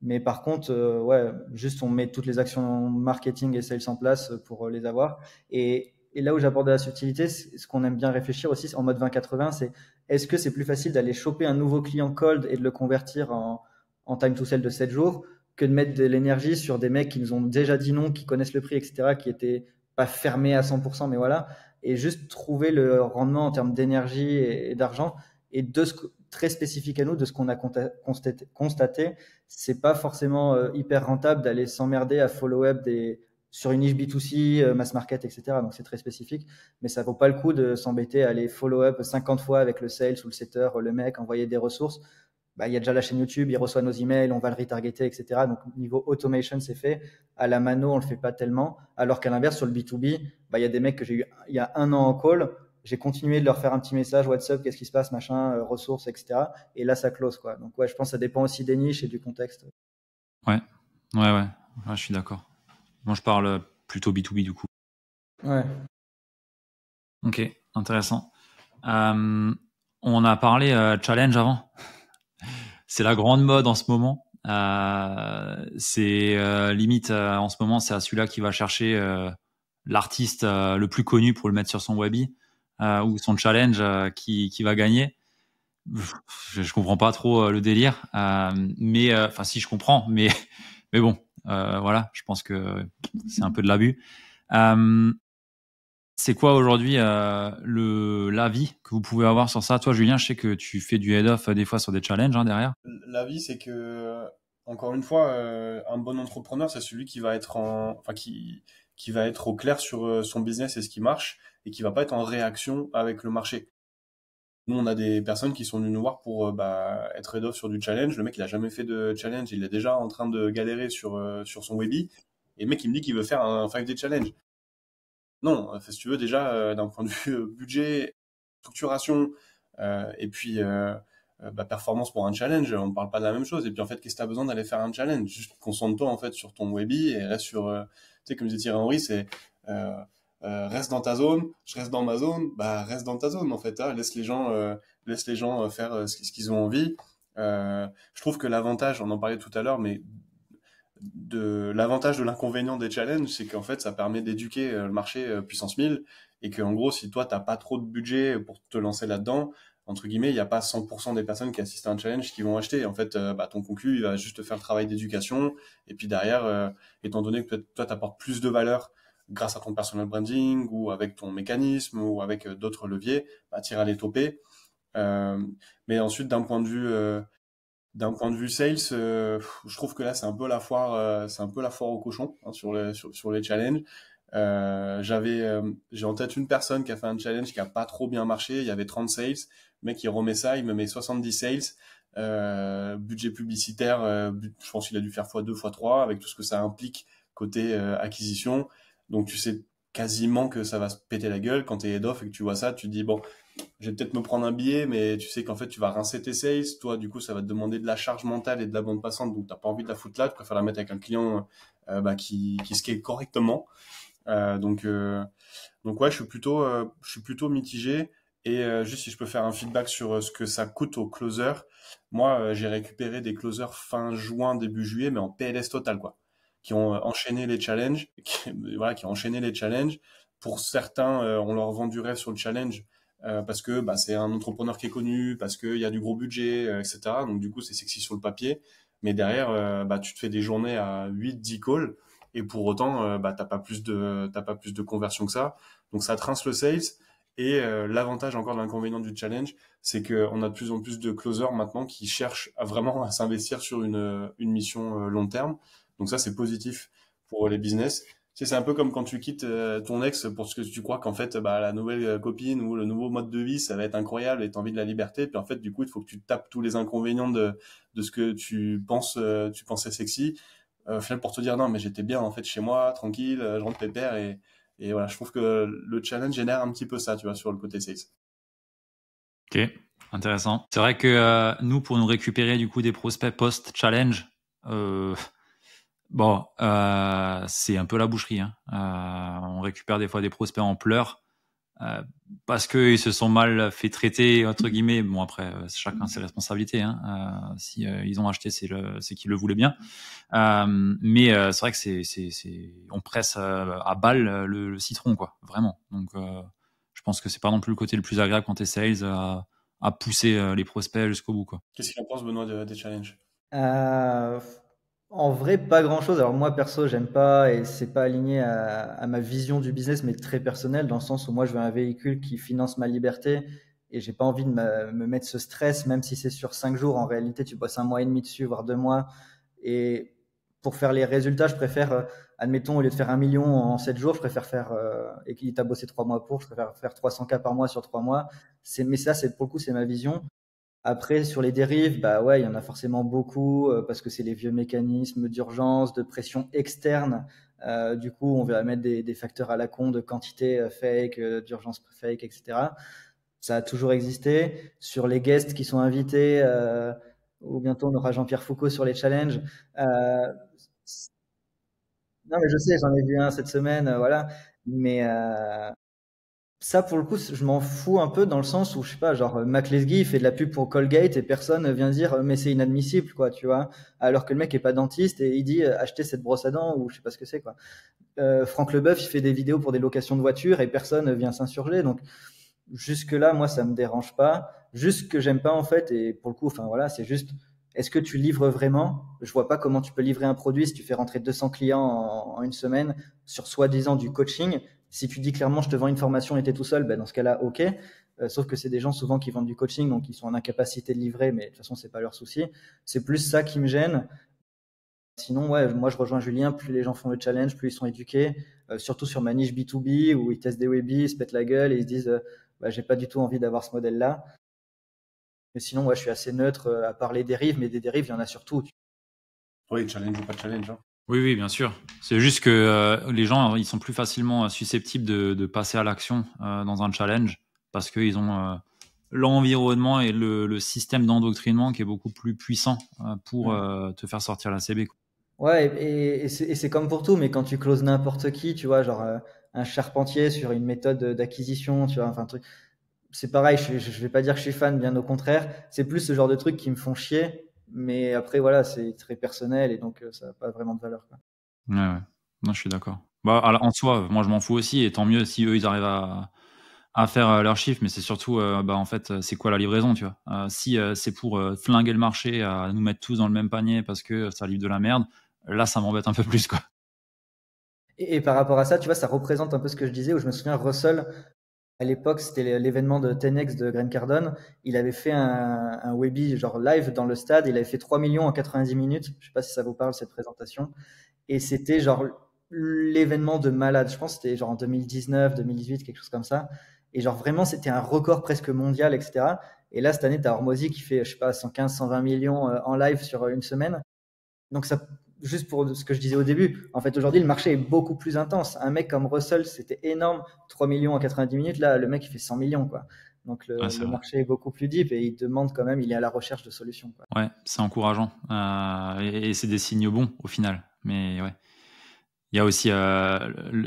Mais par contre, ouais, juste on met toutes les actions marketing et sales en place pour les avoir. Et là où j'apporte de la subtilité, ce qu'on aime bien réfléchir aussi en mode 20-80, c'est est-ce que c'est plus facile d'aller choper un nouveau client cold et de le convertir en time to sell de 7 jours que de mettre de l'énergie sur des mecs qui nous ont déjà dit non, qui connaissent le prix, etc., qui étaient pas fermés à 100%, mais voilà, et juste trouver le rendement en termes d'énergie et d'argent. Et très spécifique à nous, de ce qu'on a constaté, c'est pas forcément hyper rentable d'aller s'emmerder à follow-up sur une niche B2C, mass market, etc. Donc c'est très spécifique, mais ça vaut pas le coup de s'embêter à aller follow-up 50 fois avec le sales ou le setter, le mec, envoyer des ressources. Bah, il y a déjà la chaîne YouTube, il reçoit nos emails, on va le retargeter, etc. Donc, niveau automation, c'est fait. À la mano, on le fait pas tellement. Alors qu'à l'inverse, sur le B2B, bah, il y a des mecs que j'ai eu il y a un an en call. J'ai continué de leur faire un petit message, WhatsApp, qu'est-ce qui se passe, machin, ressources, etc. Et là, ça close, quoi. Donc, ouais, je pense que ça dépend aussi des niches et du contexte. Ouais, ouais, ouais. Ouais, je suis d'accord. Moi je parle plutôt B2B du coup. Ouais. Ok, intéressant. On a parlé challenge avant. C'est la grande mode en ce moment. C'est limite en ce moment, c'est à celui-là qui va chercher l'artiste le plus connu pour le mettre sur son Webby ou son challenge qui va gagner. Je comprends pas trop le délire, mais enfin si je comprends, mais mais bon, voilà, je pense que c'est un peu de l'abus. Euh, c'est quoi aujourd'hui l'avis que vous pouvez avoir sur ça? Toi, Julien, je sais que tu fais du head-off des fois sur des challenges derrière. La vie, c'est que, encore une fois, un bon entrepreneur, c'est celui qui va être qui va être au clair sur son business et ce qui marche et qui va pas être en réaction avec le marché. Nous, on a des personnes qui sont venues nous voir pour bah, être head-off sur du challenge. Le mec, il a jamais fait de challenge, il est déjà en train de galérer sur son Webby. Et le mec, il me dit qu'il veut faire un 5D challenge. Non, si tu veux, déjà, d'un point de vue budget, structuration, et puis performance pour un challenge, on ne parle pas de la même chose. Et puis en fait, qu'est-ce que tu as besoin d'aller faire un challenge? Juste concentre-toi en fait sur ton Webi et reste sur, tu sais, comme disait Thierry Henry, c'est reste dans ta zone, je reste dans ma zone, bah reste dans ta zone en fait, hein, laisse les gens faire ce qu'ils ont envie. Je trouve que l'avantage, on en parlait tout à l'heure, mais l'avantage de l'inconvénient des challenges, c'est qu'en fait, ça permet d'éduquer le marché puissance 1000 et qu'en gros, si toi, t'as pas trop de budget pour te lancer là-dedans, entre guillemets, il n'y a pas 100% des personnes qui assistent à un challenge qui vont acheter. En fait, ton conclu, il va juste faire le travail d'éducation. Et puis derrière, étant donné que toi, t'apportes plus de valeur grâce à ton personal branding ou avec ton mécanisme ou avec d'autres leviers, bah, t'iras les toper. Mais ensuite, d'un point de vue sales, je trouve que là c'est un peu la foire au cochon hein, sur les challenges. J'ai en tête une personne qui a fait un challenge qui a pas trop bien marché. Il y avait 30 sales, le mec il remet ça, il me met 70 sales, budget publicitaire, je pense qu'il a dû faire x2 x3 avec tout ce que ça implique côté acquisition. Donc tu sais quasiment que ça va se péter la gueule quand t'es head off et que tu vois ça, tu te dis bon, je vais peut-être me prendre un billet, mais tu sais qu'en fait, tu vas rincer tes sales. Toi, du coup, ça va te demander de la charge mentale et de la bande passante, donc t'as pas envie de la foutre là. Tu préfères la mettre avec un client qui scale correctement. Euh, donc, euh, donc ouais, je suis plutôt mitigé. Et juste si je peux faire un feedback sur ce que ça coûte aux closers. Moi, j'ai récupéré des closers fin juin, début juillet, mais en PLS total, quoi, qui ont enchaîné les challenges, voilà, qui ont enchaîné les challenges. Pour certains, on leur vend du rêve sur le challenge parce que bah, c'est un entrepreneur qui est connu, parce qu'il y a du gros budget, etc. Donc du coup, c'est sexy sur le papier. Mais derrière, bah, tu te fais des journées à 8-10 calls et pour autant, bah, t'as pas plus de conversion que ça. Donc ça trince le sales. Et l'avantage encore de l'inconvénient du challenge, c'est qu'on a de plus en plus de closers maintenant qui cherchent vraiment à s'investir sur une mission long terme. Donc ça, c'est positif pour les business. Tu sais, c'est un peu comme quand tu quittes ton ex pour ce que tu crois qu'en fait, bah, la nouvelle copine ou le nouveau mode de vie, ça va être incroyable et t'as envie de la liberté. Puis en fait, du coup, il faut que tu tapes tous les inconvénients de ce que tu pensais sexy. Au final, pour te dire non, mais j'étais bien en fait chez moi, tranquille, je rentre pépère et voilà, je trouve que le challenge génère un petit peu ça, tu vois, sur le côté sales. Ok, intéressant. C'est vrai que nous, pour nous récupérer du coup des prospects post-challenge, c'est un peu la boucherie. Hein. On récupère des fois des prospects en pleurs parce qu'ils se sont mal fait traiter, entre guillemets. Bon, après, chacun ses responsabilités. Hein. Si ils ont acheté, c'est qu'ils le voulaient bien. Mais c'est vrai que on presse à balle le citron, quoi, vraiment. Donc, je pense que c'est pas non plus le côté le plus agréable quand t'es sales à pousser les prospects jusqu'au bout, quoi. Qu'est-ce qu'il en pense, Benoît, des challenges? Euh, En vrai, pas grand-chose. Alors moi, perso, j'aime pas et c'est pas aligné à ma vision du business, mais très personnel, dans le sens où moi, je veux un véhicule qui finance ma liberté et j'ai pas envie de me mettre ce stress, même si c'est sur 5 jours. En réalité, tu bosses un mois et demi dessus, voire 2 mois. Et pour faire les résultats, je préfère, admettons, au lieu de faire 1 million en 7 jours, je préfère faire, et qu'il t'a bossé 3 mois pour, je préfère faire 300K par mois sur 3 mois. Mais ça, pour le coup, c'est ma vision. Après, sur les dérives, bah ouais, il y en a forcément beaucoup parce que c'est les vieux mécanismes d'urgence, de pression externe. Du coup, on va mettre des facteurs à la con de quantité fake, d'urgence fake, etc. Ça a toujours existé. Sur les guests qui sont invités, ou bientôt on aura Jean-Pierre Foucault sur les challenges. Euh, non, mais je sais, j'en ai vu un cette semaine, voilà. Mais ça, pour le coup, je m'en fous un peu dans le sens où, je sais pas, genre, Mac Lesguy, il fait de la pub pour Colgate et personne vient dire, mais c'est inadmissible, quoi, tu vois. Alors que le mec est pas dentiste et il dit, achetez cette brosse à dents ou je sais pas ce que c'est, quoi. Franck Leboeuf, il fait des vidéos pour des locations de voitures et personne vient s'insurger. Donc, jusque-là, moi, ça me dérange pas. Juste ce que j'aime pas, en fait, et pour le coup, enfin, voilà, c'est juste, est-ce que tu livres vraiment? Je vois pas comment tu peux livrer un produit si tu fais rentrer 200 clients en une semaine sur soi-disant du coaching. Si tu dis clairement, je te vends une formation et t'es tout seul, ben dans ce cas-là, ok. Sauf que c'est des gens souvent qui vendent du coaching, donc ils sont en incapacité de livrer, mais de toute façon, c'est pas leur souci. C'est plus ça qui me gêne. Sinon, ouais, moi je rejoins Julien, plus les gens font le challenge, plus ils sont éduqués, surtout sur ma niche B2B où ils testent des webis, ils se pètent la gueule et ils se disent bah, j'ai pas du tout envie d'avoir ce modèle-là. Mais sinon, ouais, je suis assez neutre à parler des dérives, mais des dérives, il y en a surtout. Oui, challenge ou pas challenge, hein. Oui, oui, bien sûr. C'est juste que les gens, ils sont plus facilement susceptibles de passer à l'action dans un challenge parce qu'ils ont l'environnement et le système d'endoctrinement qui est beaucoup plus puissant pour te faire sortir la CB, quoi. Ouais, et c'est comme pour tout, mais quand tu closes n'importe qui, tu vois, genre un charpentier sur une méthode d'acquisition, tu vois, enfin, un truc, c'est pareil, je vais pas dire que je suis fan, bien au contraire, c'est plus ce genre de trucs qui me font chier, mais après, voilà, c'est très personnel et donc ça n'a pas vraiment de valeur, quoi. Ouais, ouais. Non, je suis d'accord. Bah, en soi, moi, je m'en fous aussi, et tant mieux si eux, ils arrivent à faire leur chiffre, mais c'est surtout, bah, en fait, c'est quoi la livraison, tu vois? Si c'est pour flinguer le marché, à nous mettre tous dans le même panier parce que ça livre de la merde, là, ça m'embête un peu plus, quoi. Et par rapport à ça, tu vois, ça représente un peu ce que je disais, où je me souviens, Russell, à l'époque, c'était l'événement de 10X de Grant Cardone. Il avait fait un webi genre live dans le stade. Il avait fait 3 millions en 90 minutes. Je sais pas si ça vous parle, cette présentation. Et c'était genre l'événement de malade. Je pense que c'était genre en 2019, 2018, quelque chose comme ça. Et genre vraiment, c'était un record presque mondial, etc. Et là, cette année, tu as Hormozy qui fait, je sais pas, 115, 120 millions en live sur une semaine. Donc ça, juste pour ce que je disais au début, en fait aujourd'hui le marché est beaucoup plus intense. Un mec comme Russell, c'était énorme, 3 millions en 90 minutes, là le mec il fait 100 millions quoi. Donc Ouais, c'est le vrai. marché est beaucoup plus deep et il demande quand même, il est à la recherche de solutions, quoi. Ouais, c'est encourageant. Et c'est des signaux bons au final. Mais ouais. Il y a aussi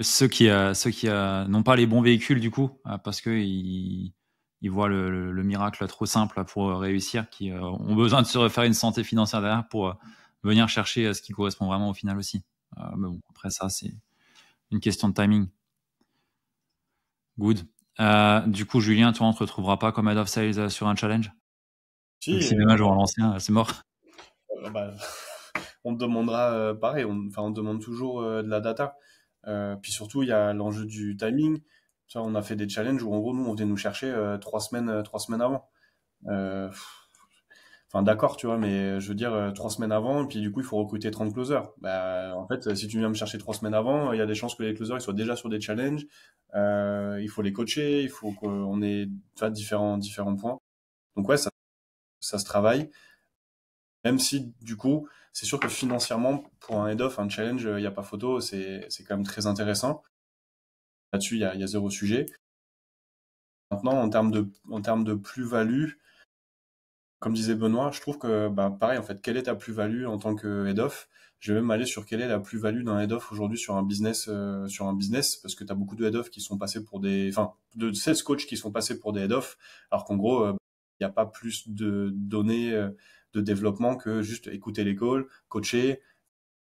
ceux qui n'ont pas les bons véhicules du coup, parce que ils voient le miracle trop simple pour réussir, qui ont besoin de se refaire une santé financière derrière pour venir chercher ce qui correspond vraiment au final aussi. Mais bon, après ça, c'est une question de timing. Good. Du coup, Julien, toi, on te retrouvera pas comme Head of Sales sur un challenge? Donc, Si, si demain, je vois l'ancien, c'est mort. bah, on te demandera pareil, enfin on demande toujours de la data. Puis surtout, il y a l'enjeu du timing. Tu vois, on a fait des challenges où en gros, nous, on venait nous chercher 3 semaines avant. Enfin, d'accord, tu vois, mais je veux dire, 3 semaines avant, et puis du coup, il faut recruter 30 closers. Bah, en fait, si tu viens me chercher 3 semaines avant, il y a des chances que les closers ils soient déjà sur des challenges. Il faut les coacher, il faut qu'on ait, tu vois, différents points. Donc ouais, ça se travaille. Même si, du coup, c'est sûr que financièrement, pour un head-off, un challenge, il n'y a pas photo, c'est quand même très intéressant. Là-dessus, il y a zéro sujet. Maintenant, en termes de plus-value, comme disait Benoît, je trouve que, bah, pareil, en fait, quelle est ta plus-value en tant que head-off? Je vais même aller sur quelle est la plus-value d'un head-off aujourd'hui sur un business, parce que tu as beaucoup de head-off qui sont passés pour enfin, de sales coachs qui sont passés pour des head-off, alors qu'en gros, il n'y a pas plus de données de développement que juste écouter les calls, coacher,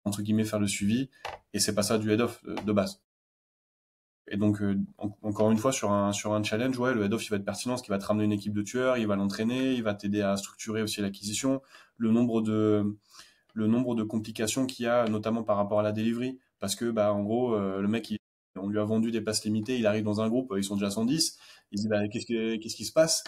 entre guillemets, faire le suivi, et c'est pas ça du head-off de base. Et donc, encore une fois, sur un challenge, ouais, le head-off, il va être pertinent, parce qu'il va te ramener une équipe de tueurs, il va l'entraîner, il va t'aider à structurer aussi l'acquisition, le nombre de, le nombre de complications qu'il y a, notamment par rapport à la delivery, parce que, bah, en gros, le mec, on lui a vendu des passes limitées, il arrive dans un groupe, ils sont déjà 110, il dit, bah, qu'est-ce qui se passe?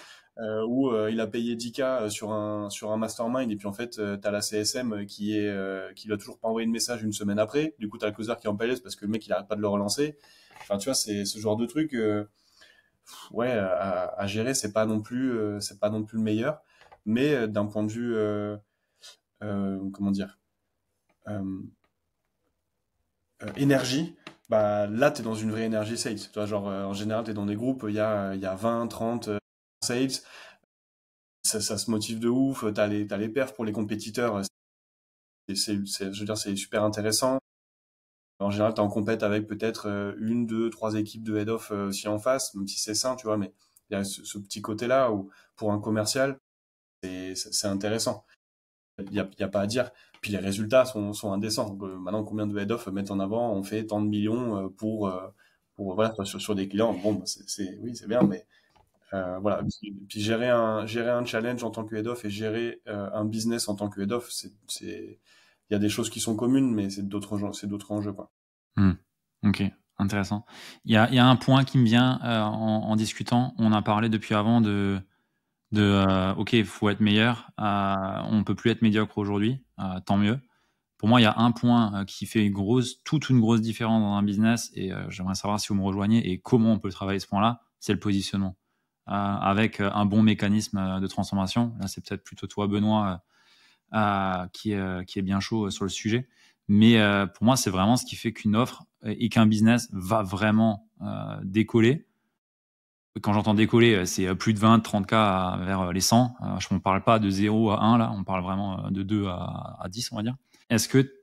Ou il a payé 10K sur un mastermind, et puis en fait, t'as la CSM qui lui a toujours pas envoyé de message une semaine après, du coup, t'as le closer qui est en PLS parce que le mec, il arrête pas de le relancer. Enfin, tu vois, c'est ce genre de truc, ouais, à gérer, c'est pas non plus le meilleur, mais d'un point de vue, comment dire, euh, énergie, bah là, t'es dans une vraie énergie sales. Tu vois, genre, en général, t'es dans des groupes, il y a 20, 30 sales, ça se motive de ouf, t'as les perfs pour les compétiteurs, je veux dire, c'est super intéressant. En général, t'es en compète avec peut-être une, deux, trois équipes de head-off aussi en face, même si c'est sain, tu vois, mais il y a ce petit côté-là où, pour un commercial, c'est intéressant. Il y a pas à dire. Puis les résultats sont indécents. Donc, maintenant, combien de head-off mettent en avant? On fait tant de millions pour voilà, sur des clients. Bon, bah, oui, c'est bien, mais voilà. Puis gérer un challenge en tant que head-off et gérer un business en tant que head-off, il y a des choses qui sont communes, mais c'est d'autres enjeux, quoi. Ok, intéressant. Il y a un point qui me vient en discutant. On a parlé depuis avant de ok, il faut être meilleur. On peut plus être médiocre aujourd'hui. Tant mieux. Pour moi, il y a un point qui fait toute une grosse différence dans un business, et j'aimerais savoir si vous me rejoignez et comment on peut travailler ce point-là. C'est le positionnement. Avec un bon mécanisme de transformation. Là, c'est peut-être plutôt toi, Benoît, qui est bien chaud sur le sujet. Mais pour moi, c'est vraiment ce qui fait qu'une offre et qu'un business va vraiment décoller. quand j'entends décoller, c'est plus de 20, 30 cas vers les 100. Je ne parle pas de 0 à 1, là, on parle vraiment de 2 à 10, on va dire. Est-ce que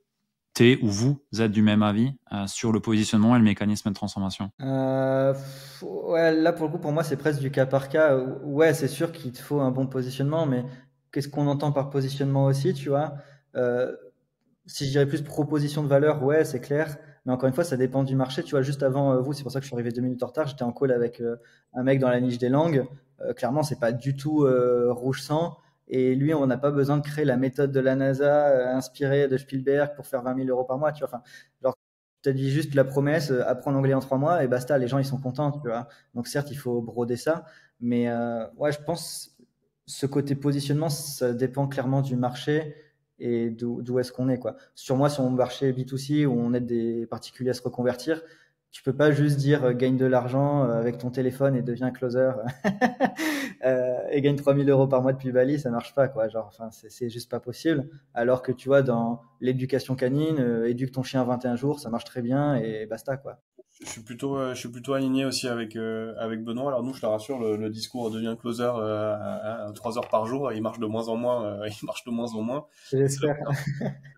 tu ou vous êtes du même avis sur le positionnement et le mécanisme de transformation? Ouais, là pour le coup, pour moi, c'est presque du cas par cas. Ouais, c'est sûr qu'il te faut un bon positionnement, mais qu'est-ce qu'on entend par positionnement aussi, tu vois? Si je dirais plus proposition de valeur, ouais, c'est clair. Mais encore une fois, ça dépend du marché. Tu vois, juste avant vous, c'est pour ça que je suis arrivé 2 minutes en retard. J'étais en call avec un mec dans la niche des langues. Clairement, c'est pas du tout rouge sang. Et lui, on n'a pas besoin de créer la méthode de la NASA inspirée de Spielberg pour faire 20 000 euros par mois. Tu vois, enfin, genre, tu as dit juste la promesse, apprends l'anglais en 3 mois et basta. Les gens, ils sont contents. Tu vois. Donc certes, il faut broder ça, mais ouais, je pense ce côté positionnement, ça dépend clairement du marché et d'où est-ce qu'on est, quoi. Sur moi, sur mon marché B2C où on aide des particuliers à se reconvertir, tu peux pas juste dire gagne de l'argent avec ton téléphone et deviens closer et gagne 3 000 euros par mois depuis Bali, ça marche pas, quoi. Genre, enfin, c'est juste pas possible. Alors que tu vois, dans l'éducation canine, éduque ton chien 21 jours, ça marche très bien et basta, quoi. Je suis plutôt aligné aussi avec Benoît. Alors nous, je te rassure, le discours devient closer à 3 heures par jour. Il marche de moins en moins. Il marche de moins en moins. Et c'est J'espère.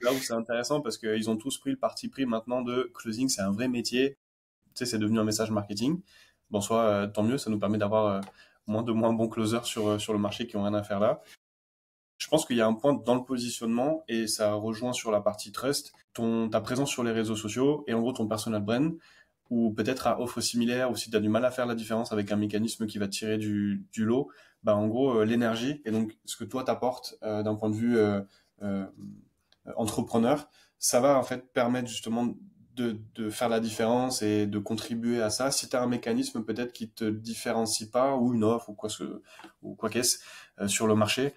là où c'est intéressant parce qu'ils ont tous pris le parti pris maintenant de closing, c'est un vrai métier. Tu sais, c'est devenu un message marketing. Bon, soit tant mieux, ça nous permet d'avoir moins bons closers sur le marché qui ont rien à faire là. Je pense qu'il y a un point dans le positionnement et ça rejoint sur la partie trust, ta présence sur les réseaux sociaux et en gros ton personal brand ou peut-être à offre similaire ou si tu as du mal à faire la différence avec un mécanisme qui va te tirer du lot, bah en gros l'énergie et donc ce que toi t'apportes d'un point de vue euh, entrepreneur, ça va en fait permettre justement de faire la différence et de contribuer à ça. Si tu as un mécanisme peut-être qui te différencie pas ou une offre ou quoi qu'est-ce sur le marché,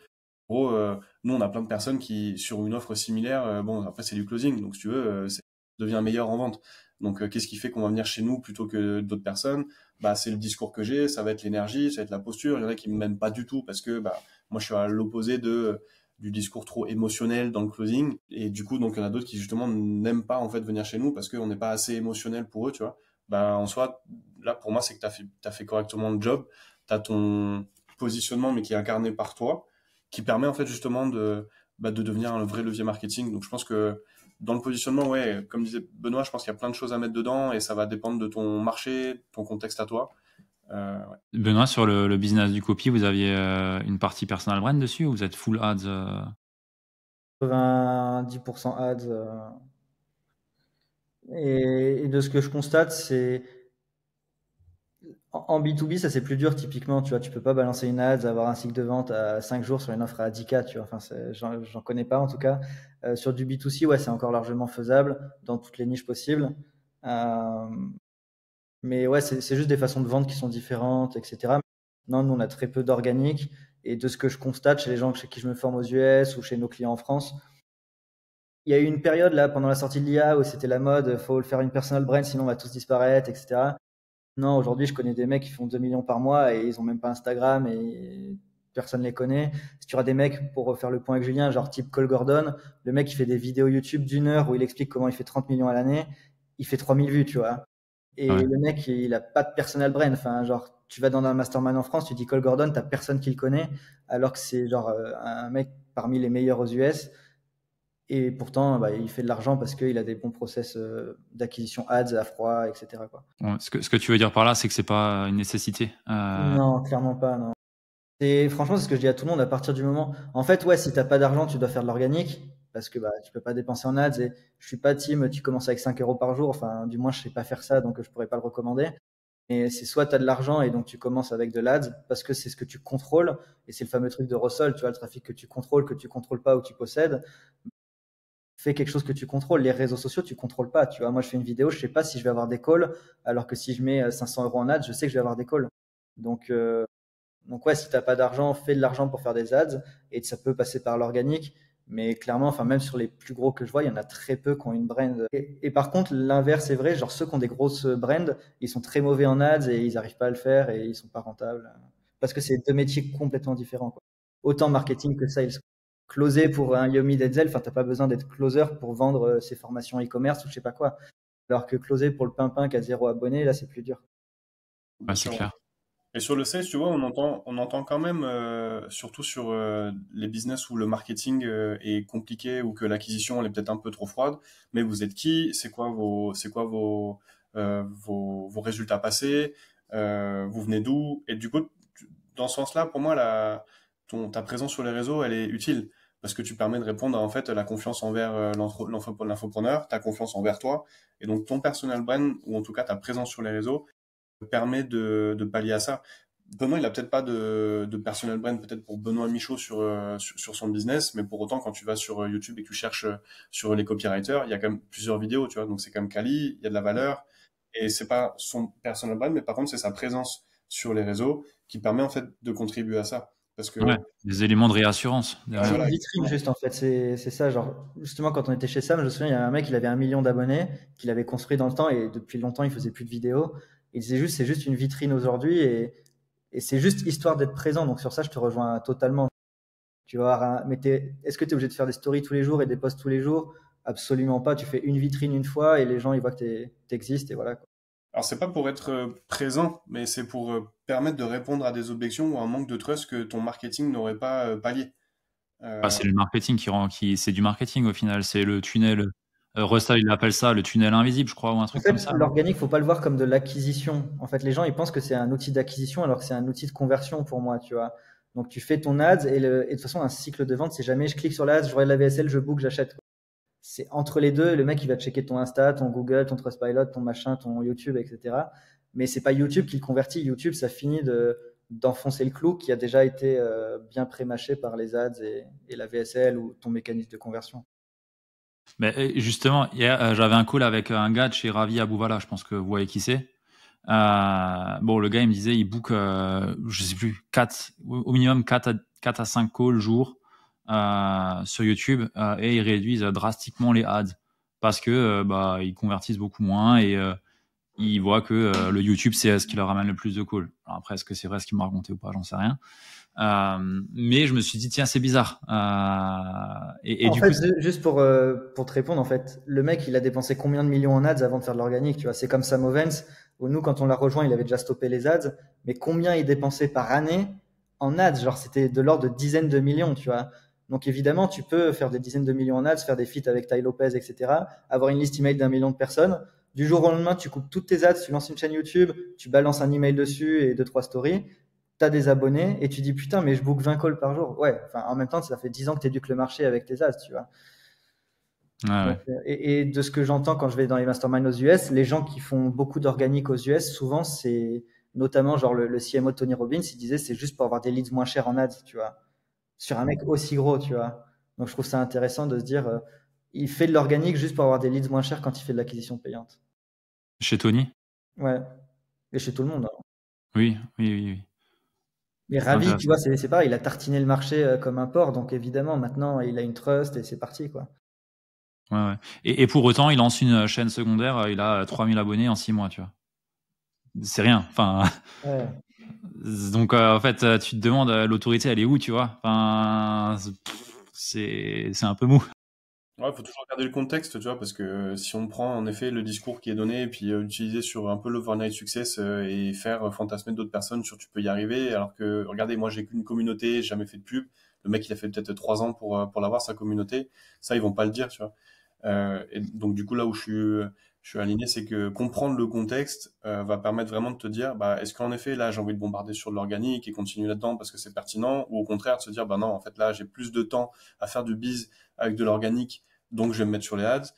en gros, nous, on a plein de personnes qui, sur une offre similaire, bon, après, c'est du closing, donc si tu veux, ça devient meilleur en vente. Donc, qu'est-ce qui fait qu'on va venir chez nous plutôt que d'autres personnes? Bah, c'est le discours que j'ai, ça va être l'énergie, ça va être la posture. Il y en a qui ne m'aiment pas du tout parce que, bah, moi, je suis à l'opposé du discours trop émotionnel dans le closing. Et du coup, donc, il y en a d'autres qui, justement, n'aiment pas, en fait, venir chez nous parce qu'on n'est pas assez émotionnel pour eux, tu vois. Bah, en soi, là, pour moi, c'est que t'as fait correctement le job. T'as ton positionnement, mais qui est incarné par toi qui permet en fait justement de devenir un vrai levier marketing. Donc je pense que dans le positionnement, ouais, comme disait Benoît, je pense qu'il y a plein de choses à mettre dedans et ça va dépendre de ton marché, ton contexte à toi. Ouais. Benoît, sur le business du copy, vous aviez une partie personal brand dessus ou vous êtes full ads 90% ads. Et de ce que je constate, c'est en B2B, ça c'est plus dur typiquement, tu vois, tu peux pas balancer une ads, avoir un cycle de vente à 5 jours sur une offre à 10K, tu vois, enfin, j'en connais pas en tout cas. Sur du B2C, ouais, c'est encore largement faisable dans toutes les niches possibles. Euh, mais ouais, c'est juste des façons de vendre qui sont différentes, etc. Non, nous on a très peu d'organique et de ce que je constate chez les gens chez qui je me forme aux US ou chez nos clients en France, il y a eu une période là pendant la sortie de l'IA où c'était la mode, faut faire une personal brand sinon on va tous disparaître, etc. Non, aujourd'hui, je connais des mecs qui font 2 millions par mois et ils ont même pas Instagram et personne les connaît. Si tu auras des mecs, pour faire le point avec Julien, genre type Cole Gordon, le mec qui fait des vidéos YouTube d'1 heure où il explique comment il fait 30 millions à l'année, il fait 3 000 vues, tu vois. Et Ouais. le mec, il a pas de personal brand. Enfin, genre, tu vas dans un mastermind en France, tu dis Cole Gordon, t'as personne qui le connaît, alors que c'est genre un mec parmi les meilleurs aux US. Et pourtant, bah, il fait de l'argent parce qu'il a des bons process d'acquisition ads à froid, etc., quoi. Ouais, ce que tu veux dire par là, c'est que c'est pas une nécessité. Non, clairement pas, non. Et franchement, c'est ce que je dis à tout le monde à partir du moment. En fait, ouais, si t'as pas d'argent, tu dois faire de l'organique parce que bah, tu peux pas dépenser en ads. Et je suis pas team, tu commences avec 5 euros par jour. Enfin, du moins, je sais pas faire ça, donc je pourrais pas le recommander. Mais c'est soit tu as de l'argent et donc tu commences avec de l'ads parce que c'est ce que tu contrôles. Et c'est le fameux truc de Russell, tu vois, le trafic que tu contrôles pas ou tu possèdes. Fais quelque chose que tu contrôles. Les réseaux sociaux, tu contrôles pas. Tu vois, moi, je fais une vidéo, je sais pas si je vais avoir des calls, alors que si je mets 500 euros en ads, je sais que je vais avoir des calls. Donc, euh, donc ouais, si t'as pas d'argent, fais de l'argent pour faire des ads et ça peut passer par l'organique. Mais clairement, enfin même sur les plus gros que je vois, il y en a très peu qui ont une brand. Et par contre, l'inverse est vrai. Genre ceux qui ont des grosses brands, ils sont très mauvais en ads et ils arrivent pas à le faire et ils sont pas rentables parce que c'est deux métiers complètement différents, quoi. Autant marketing que sales. Closer pour un Yomi Denzel, enfin t'as pas besoin d'être closer pour vendre ses formations e-commerce ou je sais pas quoi. Alors que closer pour le pimpin qui a 0 abonné, là c'est plus dur. Ouais, Bien c'est sûr. clair. Et sur le sales, tu vois, on entend quand même, surtout sur les business où le marketing est compliqué ou que l'acquisition elle est peut-être un peu trop froide. Mais vous êtes qui? C'est quoi vos résultats passés? Vous venez d'où? Et du coup, dans ce sens-là, pour moi, ta présence sur les réseaux, elle est utile parce que tu permets de répondre à en fait la confiance envers l'infopreneur, ta confiance envers toi, et donc ton personal brand ou en tout cas ta présence sur les réseaux permet de pallier à ça. Benoît, il a peut-être pas de personal brand, peut-être pour Benoît Michaud sur son business, mais pour autant, quand tu vas sur YouTube et que tu cherches sur les copywriters, il y a quand même plusieurs vidéos, tu vois, donc c'est quand même quali, il y a de la valeur, et c'est pas son personal brand, mais par contre, c'est sa présence sur les réseaux qui permet en fait de contribuer à ça. Parce que, Ouais, des éléments de réassurance ouais, C'est derrière. une voilà, vitrine juste en fait, c'est ça. Genre, justement, quand on était chez Sam, je me souviens, il y avait un mec, il avait 1 million d'abonnés, qu'il avait construit dans le temps et depuis longtemps, il faisait plus de vidéos. Il disait juste, c'est juste une vitrine aujourd'hui et c'est juste histoire d'être présent. Donc sur ça, je te rejoins totalement. Tu vas avoir mais est-ce que tu es obligé de faire des stories tous les jours et des posts tous les jours? Absolument pas. Tu fais une vitrine une fois et les gens ils voient que tu existes et voilà, quoi. alors c'est pas pour être présent, mais c'est pour permettre de répondre à des objections ou à un manque de trust que ton marketing n'aurait pas pallié. Bah, c'est le marketing c'est du marketing au final. C'est le tunnel. Russell, il appelle ça le tunnel invisible, je crois, ou un En truc comme fait, ça, non? l'organique, faut pas le voir comme de l'acquisition. En fait, les gens, ils pensent que c'est un outil d'acquisition alors que c'est un outil de conversion pour moi, tu vois. Donc, tu fais ton ads et de toute façon, un cycle de vente, c'est jamais je clique sur l'ads, je regarde la VSL, je book, j'achète. C'est entre les deux, le mec, il va checker ton Insta, ton Google, ton Trustpilot, ton machin, ton YouTube, etc. Mais c'est pas YouTube qui le convertit. YouTube, ça finit d'enfoncer le clou qui a déjà été bien pré-mâché par les ads et la VSL ou ton mécanisme de conversion. Mais justement, hier, j'avais un call avec un gars de chez Ravi Abouvala, je pense que vous voyez qui c'est. Bon, le gars, il me disait, il book, je sais plus, au minimum 4 à 5 calls jour sur YouTube et ils réduisent drastiquement les ads parce que bah, ils convertissent beaucoup moins et ils voient que le YouTube, c'est ce qui leur ramène le plus de calls. Alors après, est-ce que c'est vrai ce qu'il m'a raconté ou pas, j'en sais rien. Mais je me suis dit, tiens, c'est bizarre. Et En du fait, coup, juste pour te répondre, en fait, le mec, il a dépensé combien de millions en ads avant de faire de l'organique, tu vois. C'est comme Sam Ovens, où nous, quand on l'a rejoint, il avait déjà stoppé les ads, mais combien il dépensait par année en ads? Genre, c'était de l'ordre de dizaines de millions, tu vois. Donc, évidemment, tu peux faire des dizaines de millions en ads, faire des feats avec Tai Lopez, etc., avoir une liste email d'1 million de personnes. Du jour au lendemain, tu coupes toutes tes ads, tu lances une chaîne YouTube, tu balances un email dessus et deux, trois stories. T'as des abonnés et tu dis putain, mais je book 20 calls par jour. Ouais, enfin, en même temps, ça fait 10 ans que tu éduques le marché avec tes ads, tu vois. ouais, ouais. Donc, et de ce que j'entends quand je vais dans les masterminds aux US, les gens qui font beaucoup d'organique aux US, souvent, c'est notamment genre le CMO de Tony Robbins, il disait c'est juste pour avoir des leads moins chers en ads, tu vois, sur un mec aussi gros, tu vois. Donc, je trouve ça intéressant de se dire, il fait de l'organique juste pour avoir des leads moins chers quand il fait de l'acquisition payante. Chez Tony? Ouais, et chez tout le monde, hein. Oui, oui, oui, oui. Mais C'est Ravi, tu intéressant. vois, c'est pareil, il a tartiné le marché comme un porc, donc évidemment, maintenant, il a une trust et c'est parti, quoi. Ouais, ouais. Et pour autant, il lance une chaîne secondaire, il a 3000 abonnés en 6 mois, tu vois. C'est rien. Enfin, Ouais. donc en fait, tu te demandes l'autorité, elle est où, tu vois. Enfin, c'est un peu mou. Ouais, faut toujours regarder le contexte, tu vois, parce que si on prend en effet le discours qui est donné et puis l'utiliser sur un peu l'overnight success et faire fantasmer d'autres personnes sur tu peux y arriver, alors que regardez, moi j'ai qu'une communauté, j'ai jamais fait de pub. Le mec il a fait peut-être 3 ans pour l'avoir sa communauté. Ça ils vont pas le dire, tu vois. Et donc du coup là où je suis aligné, c'est que comprendre le contexte va permettre vraiment de te dire, bah est-ce qu'en effet là j'ai envie de bombarder sur de l'organique et continuer là-dedans parce que c'est pertinent, ou au contraire de se dire bah non en fait là j'ai plus de temps à faire du biz avec de l'organique donc je vais me mettre sur les ads,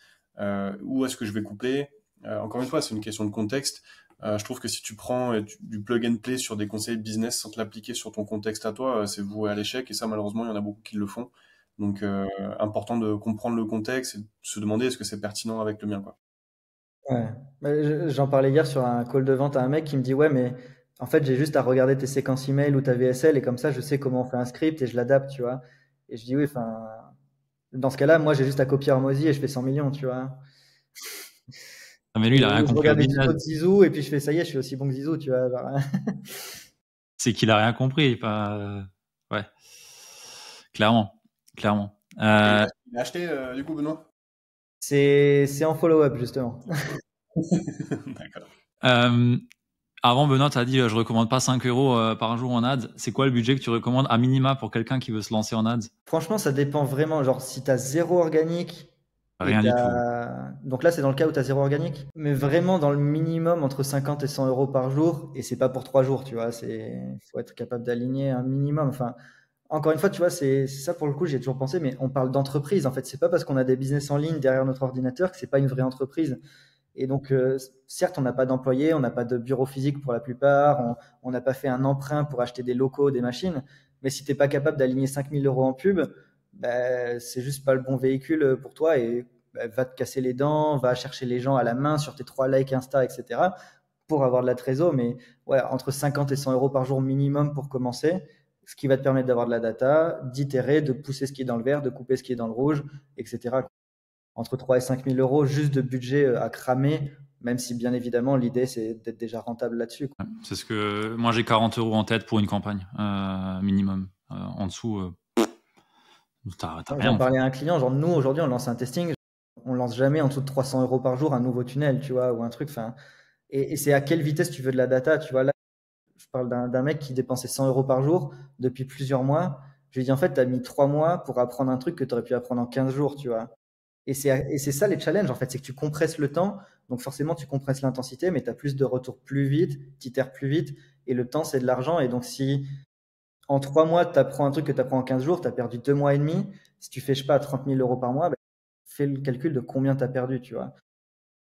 ou est-ce que je vais couper? Encore une fois, c'est une question de contexte. Je trouve que si tu prends du plug and play sur des conseils business sans te l'appliquer sur ton contexte à toi, c'est voué à l'échec, et ça malheureusement il y en a beaucoup qui le font. Donc important de comprendre le contexte et de se demander est-ce que c'est pertinent avec le mien, quoi. Ouais. J'en parlais hier sur un call de vente à un mec qui me dit ouais mais en fait j'ai juste à regarder tes séquences email ou ta VSL et comme ça je sais comment on fait un script et je l'adapte, tu vois. Et je dis oui, enfin dans ce cas-là moi j'ai juste à copier Hormozy et je fais 100 millions, tu vois. Ah, mais lui, il a rien Ou je compris au regarde des business. tutos de Zizou et puis je fais ça y est je suis aussi bon que Zizou, tu vois. Genre. C'est qu'il a rien compris. Pas... Ouais, clairement, clairement. Et il a acheté du coup, Benoît? C'est en follow-up justement. D'accord. Euh, Avant, Benoît, tu as dit je recommande pas 5 euros par jour en ads. C'est quoi le budget que tu recommandes à minima pour quelqu'un qui veut se lancer en ads? Franchement, ça dépend vraiment. Genre, si tu as zéro organique et Rien du tout. donc là, c'est dans le cas où tu as zéro organique, mais vraiment dans le minimum entre 50 et 100 euros par jour, et c'est pas pour 3 jours, tu vois. Faut être capable d'aligner un minimum. Enfin, encore une fois, tu vois, c'est ça pour le coup, j'ai toujours pensé, mais on parle d'entreprise. En fait, c'est pas parce qu'on a des business en ligne derrière notre ordinateur que c'est pas une vraie entreprise. Et donc, certes, on n'a pas d'employés, on n'a pas de bureau physique pour la plupart, on n'a pas fait un emprunt pour acheter des locaux, des machines. Mais si t'es pas capable d'aligner 5000 euros en pub, bah, c'est juste pas le bon véhicule pour toi et bah, va te casser les dents, va chercher les gens à la main sur tes 3 likes Insta, etc. pour avoir de la trésor. Mais ouais, entre 50 et 100 euros par jour minimum pour commencer, ce qui va te permettre d'avoir de la data, d'itérer, de pousser ce qui est dans le vert, de couper ce qui est dans le rouge, etc. Entre 3 et 5 000 euros juste de budget à cramer, même si bien évidemment l'idée c'est d'être déjà rentable là-dessus. Ouais, c'est ce que moi j'ai 40 euros en tête pour une campagne minimum. En dessous, t'as rien J'en en fait. parlais à un client, genre nous aujourd'hui on lance un testing, on lance jamais en dessous de 300 euros par jour un nouveau tunnel, tu vois, ou un truc. Enfin, et c'est à quelle vitesse tu veux de la data, tu vois. Là, je parle d'un mec qui dépensait 100 euros par jour depuis plusieurs mois. Je lui ai dit en fait, tu as mis 3 mois pour apprendre un truc que tu aurais pu apprendre en 15 jours, tu vois. Et c'est ça les challenges, en fait, c'est que tu compresses le temps, donc forcément tu compresses l'intensité, mais tu as plus de retours plus vite, tu itères plus vite, et le temps c'est de l'argent. Et donc si en 3 mois tu apprends un truc que tu apprends en 15 jours, tu as perdu 2 mois et demi, si tu fais, je sais pas, 30 000 euros par mois, bah, fais le calcul de combien tu as perdu, tu vois.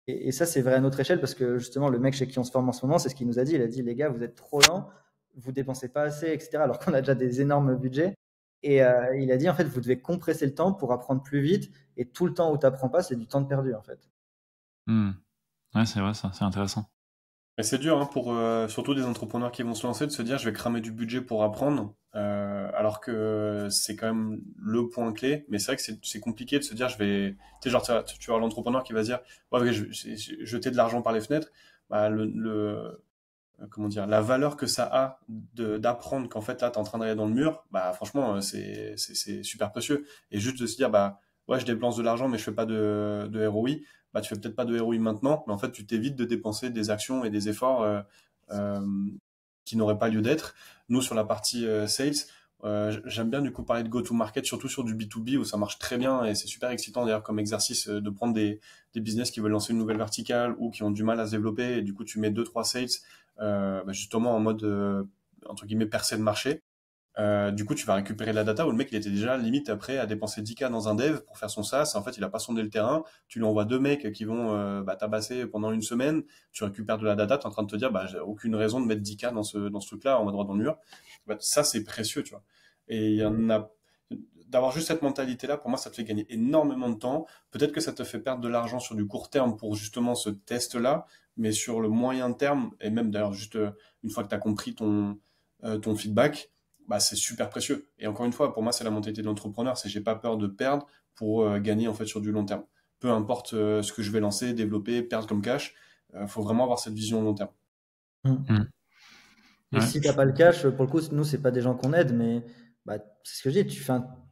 Et ça c'est vrai à notre échelle, parce que justement le mec chez qui on se forme en ce moment, c'est ce qu'il nous a dit, il a dit les gars, vous êtes trop lents, vous dépensez pas assez, etc. Alors qu'on a déjà des énormes budgets. Et il a dit, en fait, vous devez compresser le temps pour apprendre plus vite. Et tout le temps où tu n'apprends pas, c'est du temps de perdu, en fait. Hmm. Ouais, c'est vrai, ça, c'est intéressant. Mais c'est dur hein, pour surtout des entrepreneurs qui vont se lancer de se dire je vais cramer du budget pour apprendre, alors que c'est quand même le point clé. Mais c'est vrai que c'est compliqué de se dire je vais, tu sais genre tu vas voir l'entrepreneur qui va se dire ouais, ok, j'ai jeté de l'argent par les fenêtres. Bah, comment dire, la valeur que ça a d'apprendre qu'en fait là t'es en train d'aller dans le mur, bah franchement c'est super précieux. Et juste de se dire bah ouais je dépense de l'argent mais je fais pas de ROI, bah tu fais peut-être pas de ROI maintenant, mais en fait tu t'évites de dépenser des actions et des efforts euh, qui n'auraient pas lieu d'être. Nous sur la partie sales, j'aime bien du coup parler de go-to-market, surtout sur du B2B où ça marche très bien et c'est super excitant d'ailleurs comme exercice de prendre des business qui veulent lancer une nouvelle verticale ou qui ont du mal à se développer et du coup tu mets deux trois sales bah, justement en mode entre guillemets percée de marché. Du coup, tu vas récupérer de la data où le mec il était déjà limite prêt à dépenser 10K dans un dev pour faire son SaaS. En fait, il a pas sondé le terrain. Tu lui envoies deux mecs qui vont bah, tabasser pendant une semaine. Tu récupères de la data. Tu es en train de te dire, bah, j'ai aucune raison de mettre 10K dans ce truc-là, on va droit dans le mur. Bah, ça, c'est précieux, tu vois. Et il y en a d'avoir juste cette mentalité-là, pour moi, ça te fait gagner énormément de temps. Peut-être que ça te fait perdre de l'argent sur du court terme pour justement ce test-là, mais sur le moyen terme, et même d'ailleurs juste une fois que tu as compris ton feedback, bah, c'est super précieux. Et encore une fois, pour moi, c'est la mentalité de l'entrepreneur, c'est j'ai pas peur de perdre pour gagner en fait sur du long terme. Peu importe ce que je vais lancer, développer, perdre comme cash, faut vraiment avoir cette vision long terme. Mm. Hmm. Et Ouais. si t'as pas le cash, pour le coup, nous, c'est pas des gens qu'on aide, mais bah, c'est ce que je dis,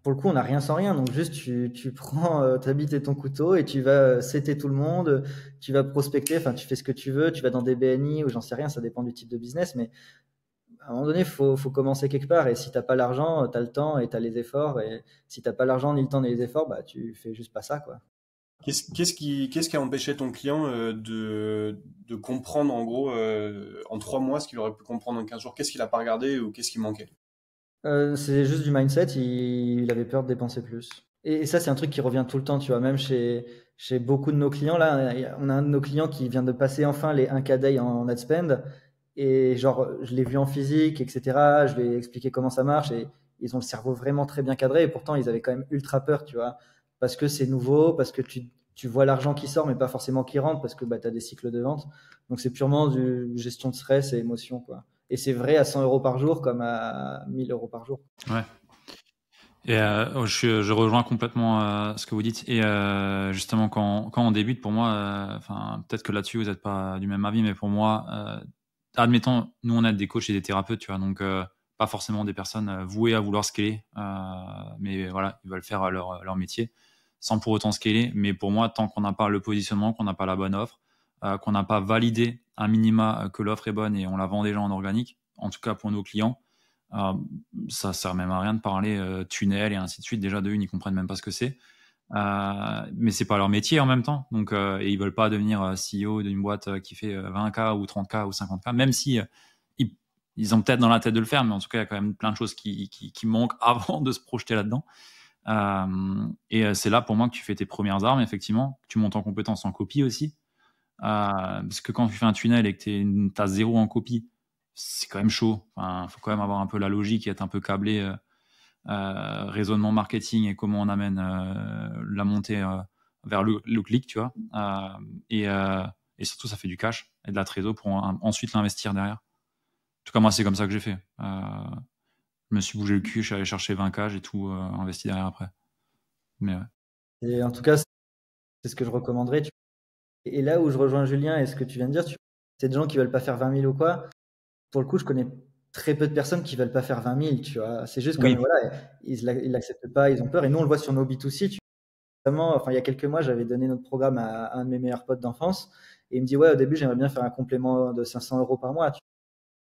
pour le coup, on n'a rien sans rien. Donc, juste, tu prends ta bite et ton couteau et tu vas setter tout le monde, tu vas prospecter, enfin, tu fais ce que tu veux, tu vas dans des BNI ou j'en sais rien, ça dépend du type de business, mais à un moment donné, faut commencer quelque part. Et si t'as pas l'argent, t'as le temps et t'as les efforts. Et si t'as pas l'argent, ni le temps, ni les efforts, bah, tu fais juste pas ça, quoi. Qu'est-ce qui a empêché ton client de comprendre en gros en 3 mois ce qu'il aurait pu comprendre en 15 jours? Qu'est-ce qu'il a pas regardé ou qu'est-ce qui manquait? C'est juste du mindset, il avait peur de dépenser plus. Et ça, c'est un truc qui revient tout le temps, tu vois, même chez beaucoup de nos clients. Là, on a un de nos clients qui vient de passer enfin les 1K day en ad spend. Et genre, je l'ai vu en physique, etc. Je lui ai expliqué comment ça marche et ils ont le cerveau vraiment très bien cadré. Et pourtant, ils avaient quand même ultra peur, tu vois, parce que c'est nouveau, parce que tu vois l'argent qui sort, mais pas forcément qui rentre, parce que bah, tu as des cycles de vente. Donc, c'est purement du gestion de stress et émotion, quoi. Et c'est vrai à 100 euros par jour comme à 1000 euros par jour. Ouais. Et je rejoins complètement ce que vous dites. Et justement, quand on débute, pour moi, enfin, peut-être que là-dessus, vous n'êtes pas du même avis, mais pour moi, admettons, nous, on aide des coachs et des thérapeutes, tu vois, donc pas forcément des personnes vouées à vouloir scaler, mais voilà, ils veulent faire leur métier sans pour autant scaler. Mais pour moi, tant qu'on n'a pas le positionnement, qu'on n'a pas la bonne offre, qu'on n'a pas validé un minima que l'offre est bonne et on la vend déjà en organique, en tout cas pour nos clients, ça sert même à rien de parler tunnel et ainsi de suite. Déjà, de une, ils comprennent même pas ce que c'est. Mais c'est pas leur métier en même temps. Donc, et ils veulent pas devenir CEO d'une boîte qui fait 20K ou 30K ou 50K, même si ils ont peut-être dans la tête de le faire, mais en tout cas, il y a quand même plein de choses qui manquent avant de se projeter là-dedans. Et c'est là pour moi que tu fais tes premières armes, effectivement, que tu montes en compétence en copie aussi. Parce que quand tu fais un tunnel et que t'as 0 en copie, c'est quand même chaud. Enfin, faut quand même avoir un peu la logique et être un peu câblé raisonnement marketing et comment on amène la montée vers le clic, tu vois. Et surtout, ça fait du cash et de la trésor pour ensuite l'investir derrière. En tout cas, moi, c'est comme ça que j'ai fait. Je me suis bougé le cul, je suis allé chercher 20K, j'ai tout investi derrière après. Mais ouais. Et en tout cas, c'est ce que je recommanderais. Et là où je rejoins Julien et ce que tu viens de dire, c'est des gens qui veulent pas faire 20 000 ou quoi. Pour le coup, je connais très peu de personnes qui veulent pas faire 20 000, tu vois. C'est juste comme, Oui. voilà, ils l'acceptent pas, ils ont peur. Et nous, on le voit sur nos B2C. Enfin, il y a quelques mois, j'avais donné notre programme à un de mes meilleurs potes d'enfance. Et il me dit, ouais, au début, j'aimerais bien faire un complément de 500 euros par mois.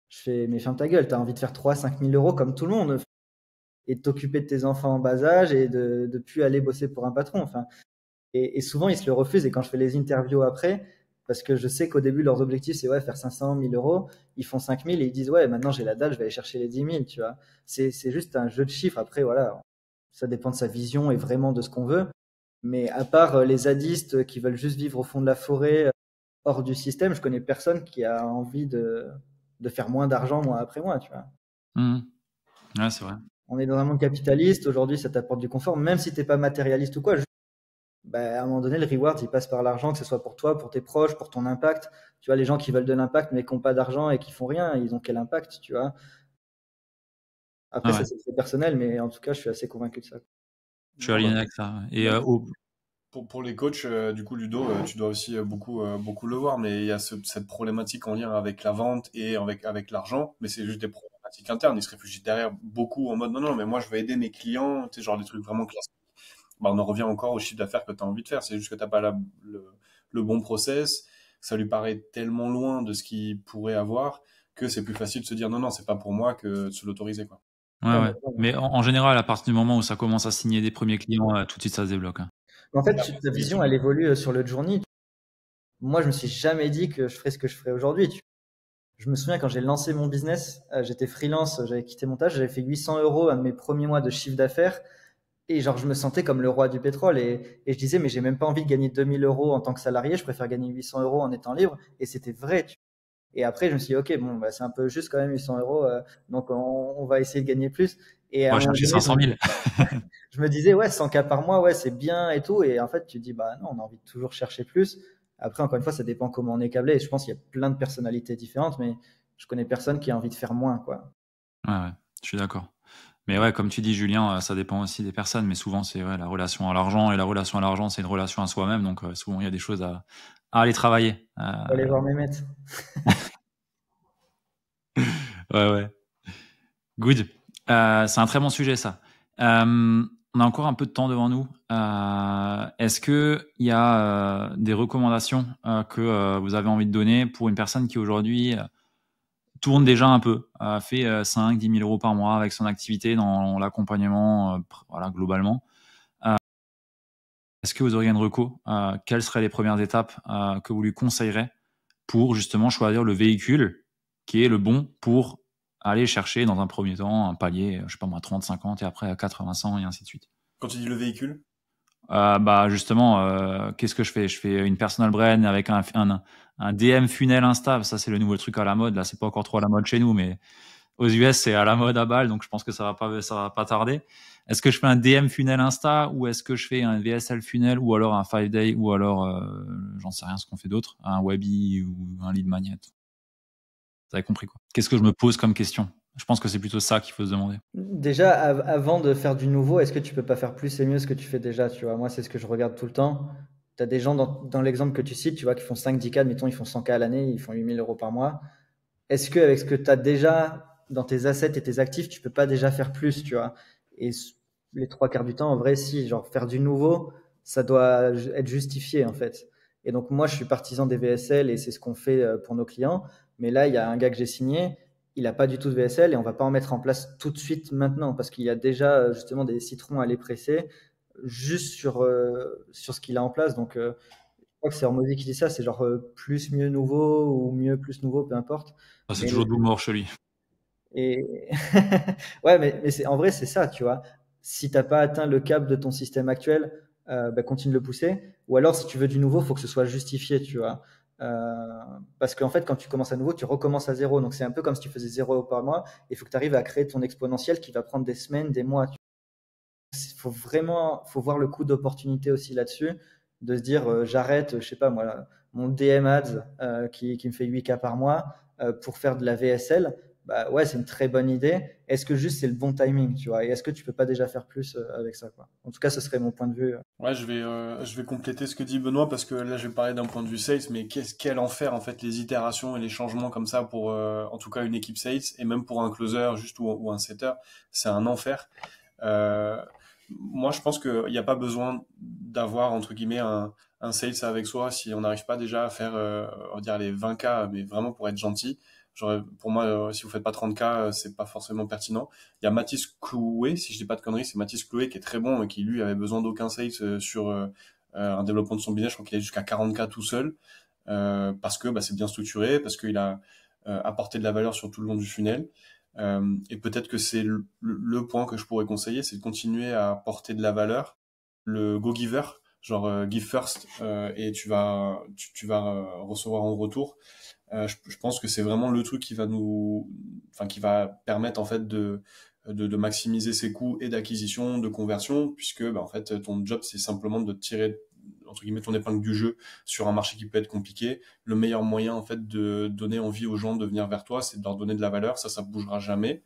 Je fais, mais ferme ta gueule, t'as envie de faire 3 5 000 euros comme tout le monde. Et de t'occuper de tes enfants en bas âge et de plus aller bosser pour un patron. Enfin, et souvent, ils se le refusent. Et quand je fais les interviews après, parce que je sais qu'au début, leurs objectifs, c'est ouais, faire 500, 1000 euros. Ils font 5000 et ils disent, ouais, maintenant j'ai la dalle, je vais aller chercher les 10 000, tu vois. C'est juste un jeu de chiffres. Après, voilà, ça dépend de sa vision et vraiment de ce qu'on veut. Mais à part les zadistes qui veulent juste vivre au fond de la forêt, hors du système, je connais personne qui a envie de faire moins d'argent mois après mois, tu vois. Ouais, c'est vrai. On est dans un monde capitaliste. Aujourd'hui, ça t'apporte du confort, même si t'es pas matérialiste ou quoi. Bah, à un moment donné, le reward, il passe par l'argent, que ce soit pour toi, pour tes proches, pour ton impact. Tu vois, les gens qui veulent de l'impact mais qui n'ont pas d'argent et qui font rien, ils ont quel impact, tu vois? Après, ça, Ouais. c'est personnel, mais en tout cas, je suis assez convaincu de ça. Je suis aligné avec ça. Et Pour les coachs, du coup, Ludo, tu dois aussi beaucoup le voir, mais il y a cette problématique en lien avec la vente et avec l'argent, mais c'est juste des problématiques internes. Ils se réfugient derrière beaucoup en mode non, non, mais moi je veux aider mes clients, tu sais, genre des trucs vraiment classiques. Bah, on en revient encore au chiffre d'affaires que tu as envie de faire. C'est juste que tu n'as pas le bon process. Ça lui paraît tellement loin de ce qu'il pourrait avoir que c'est plus facile de se dire non, non, c'est pas pour moi que de se l'autoriser, quoi. ouais. Mais en général, à partir du moment où ça commence à signer des premiers clients, tout de suite ça se débloque. Hein. En fait, ta vision, elle évolue sur le journey. Moi, je me suis jamais dit que je ferais ce que je ferais aujourd'hui. Je me souviens quand j'ai lancé mon business, j'étais freelance, j'avais quitté mon taf, j'avais fait 800 euros un de mes premiers mois de chiffre d'affaires. Et genre, je me sentais comme le roi du pétrole. Et je disais, mais j'ai même pas envie de gagner 2000 euros en tant que salarié, je préfère gagner 800 euros en étant libre. Et c'était vrai. Et après, je me suis dit, ok, bon, bah, c'est un peu juste quand même 800 euros, donc on va essayer de gagner plus. Et On à un va moment chercher donné, 500 000. je me disais, ouais, 100K par mois, ouais, c'est bien et tout. Et en fait, tu te dis, bah non, on a envie de toujours chercher plus. Après, encore une fois, ça dépend comment on est câblé. Et je pense qu'il y a plein de personnalités différentes, mais je connais personne qui a envie de faire moins, quoi. Ouais, je suis d'accord. Mais ouais, comme tu dis, Julien, ça dépend aussi des personnes, mais souvent c'est la relation à l'argent, et la relation à l'argent, c'est une relation à soi-même, donc souvent il y a des choses à aller travailler. Faut aller voir Mehmet. Ouais. Good. C'est un très bon sujet, ça. On a encore un peu de temps devant nous. Est-ce qu'il y a des recommandations que vous avez envie de donner pour une personne qui aujourd'hui tourne déjà un peu, fait 5 10 000 euros par mois avec son activité dans l'accompagnement globalement. Est-ce que vous auriez une reco? Quelles seraient les premières étapes que vous lui conseillerez pour justement choisir le véhicule qui est le bon pour aller chercher dans un premier temps un palier, je sais pas moi, 30, 50 et après à 80, 100 et ainsi de suite? Quand tu dis le véhicule? Bah justement, qu'est-ce que je fais? Je fais une personal brand avec un DM funnel Insta. Ça, c'est le nouveau truc à la mode. Là, c'est pas encore trop à la mode chez nous, mais aux US, c'est à la mode à balle, donc je pense que ça va pas tarder. Est-ce que je fais un DM funnel Insta ou est-ce que je fais un VSL funnel ou alors un 5-day ou alors, j'en sais rien ce qu'on fait d'autre, un Webby ou un lead magnet? Vous avez compris quoi? Qu'est-ce que je me pose comme question? Je pense que c'est plutôt ça qu'il faut se demander. Déjà, avant de faire du nouveau, est-ce que tu peux pas faire plus et mieux ce que tu fais déjà, tu vois? Moi, c'est ce que je regarde tout le temps. Tu as des gens dans l'exemple que tu cites, tu vois, qui font 5-10K, mettons, ils font 100K à l'année, ils font 8000 euros par mois. Est-ce que avec ce que tu as déjà dans tes assets et tes actifs, tu peux pas déjà faire plus, tu vois? Et les trois quarts du temps, en vrai, si, genre faire du nouveau, ça doit être justifié, en fait. Et donc, moi, je suis partisan des VSL et c'est ce qu'on fait pour nos clients. Mais là, il y a un gars que j'ai signé, il n'a pas du tout de VSL et on va pas en mettre en place tout de suite maintenant parce qu'il y a déjà justement des citrons à les presser juste sur ce qu'il a en place. Donc, je crois que c'est Hormozy qui dit ça, c'est genre plus, mieux, nouveau ou mieux, plus, nouveau, peu importe. Ah, c'est Mais toujours d'humour chez lui. et ouais, mais en vrai, c'est ça, tu vois. Si t'as pas atteint le cap de ton système actuel, bah, continue de le pousser. Ou alors, si tu veux du nouveau, faut que ce soit justifié, tu vois. Euh, Parce qu'en fait, quand tu commences à nouveau, tu recommences à zéro. Donc, c'est un peu comme si tu faisais 0 par mois. Il faut que tu arrives à créer ton exponentiel qui va prendre des semaines, des mois. Il faut vraiment, faut voir le coût d'opportunité aussi là-dessus, de se dire, j'arrête, je sais pas moi, mon DM Ads qui me fait 8K par mois pour faire de la VSL. Bah ouais, c'est une très bonne idée. Est-ce que juste c'est le bon timing, tu vois? Et est-ce que tu peux pas déjà faire plus avec ça, quoi? En tout cas, ce serait mon point de vue. Ouais, je vais compléter ce que dit Benoît parce que là, je vais parler d'un point de vue sales, mais quel enfer, en fait, les itérations et les changements comme ça pour, en tout cas, une équipe sales et même pour un closer, juste ou un setter, c'est un enfer. Euh, Moi, je pense qu'il n'y a pas besoin d'avoir, entre guillemets, un sales avec soi si on n'arrive pas déjà à faire, on va dire, les 20K, mais vraiment pour être gentil. Genre, pour moi, si vous faites pas 30K, c'est pas forcément pertinent. Il y a Mathis Clouet, si je dis pas de conneries, c'est Mathis Clouet qui est très bon et qui, lui, avait besoin d'aucun sales sur un développement de son business. Je crois qu'il est jusqu'à 40K tout seul parce que bah, c'est bien structuré, parce qu'il a apporté de la valeur sur tout le long du funnel. Et peut-être que c'est le point que je pourrais conseiller, c'est de continuer à porter de la valeur, le go giver, genre give first, et tu vas recevoir en retour. Je pense que c'est vraiment le truc qui va enfin qui va permettre en fait de maximiser ses coûts et d'acquisition, de conversion, puisque bah, en fait ton job c'est simplement de tirer entre guillemets ton épingle du jeu sur un marché qui peut être compliqué. Le meilleur moyen en fait de donner envie aux gens de venir vers toi, c'est de leur donner de la valeur. Ça bougera jamais.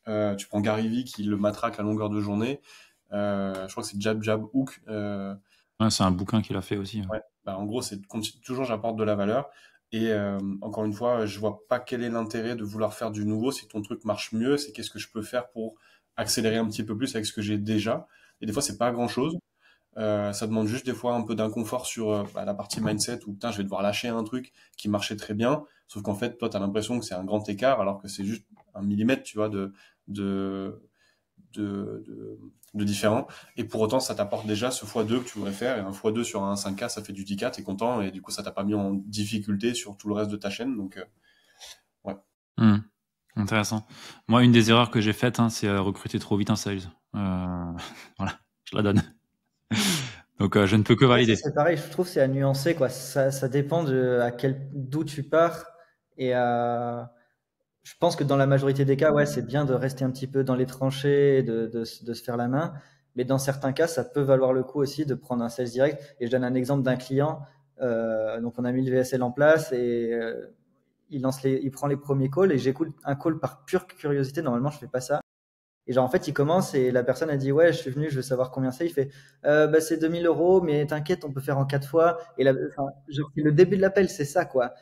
Tu prends Gary Vee qui le matraque à longueur de journée. Je crois que c'est Jab Jab Hook. Ouais, c'est un bouquin qu'il a fait aussi. Ouais. Bah, en gros, c'est toujours j'apporte de la valeur. Et encore une fois, je vois pas quel est l'intérêt de vouloir faire du nouveau si ton truc marche mieux. C'est qu'est-ce que je peux faire pour accélérer un petit peu plus avec ce que j'ai déjà. Et des fois, c'est pas grand-chose. Ça demande juste des fois un peu d'inconfort sur bah, la partie mindset où putain, je vais devoir lâcher un truc qui marchait très bien. Sauf qu'en fait, toi, tu as l'impression que c'est un grand écart alors que c'est juste un millimètre, tu vois, de, de, de différent. Et pour autant, ça t'apporte déjà ce x2 que tu voudrais faire. Et un x2 sur un 5K, ça fait du 10K, t'es content. Et du coup, ça t'a pas mis en difficulté sur tout le reste de ta chaîne. Donc, ouais. Hmm. Intéressant. Moi, une des erreurs que j'ai faites, hein, c'est recruter trop vite un sales. Voilà, je la donne. Donc, je ne peux que Ouais, ça, valider. c'est pareil, je trouve que c'est à nuancer, quoi. Ça dépend d'où tu pars. Et je pense que dans la majorité des cas, ouais, c'est bien de rester un petit peu dans les tranchées, et de se faire la main. Mais dans certains cas, ça peut valoir le coup aussi de prendre un sales direct. Et je donne un exemple d'un client. Donc, on a mis le VSL en place et il prend les premiers calls et j'écoute un call par pure curiosité. Normalement, je fais pas ça. Et genre, en fait, il commence et la personne a dit, ouais, je suis venu, je veux savoir combien c'est. Il fait, bah, c'est 2 000 euros, mais t'inquiète, on peut faire en 4 fois. Et là, enfin, genre, le début de l'appel, c'est ça, quoi.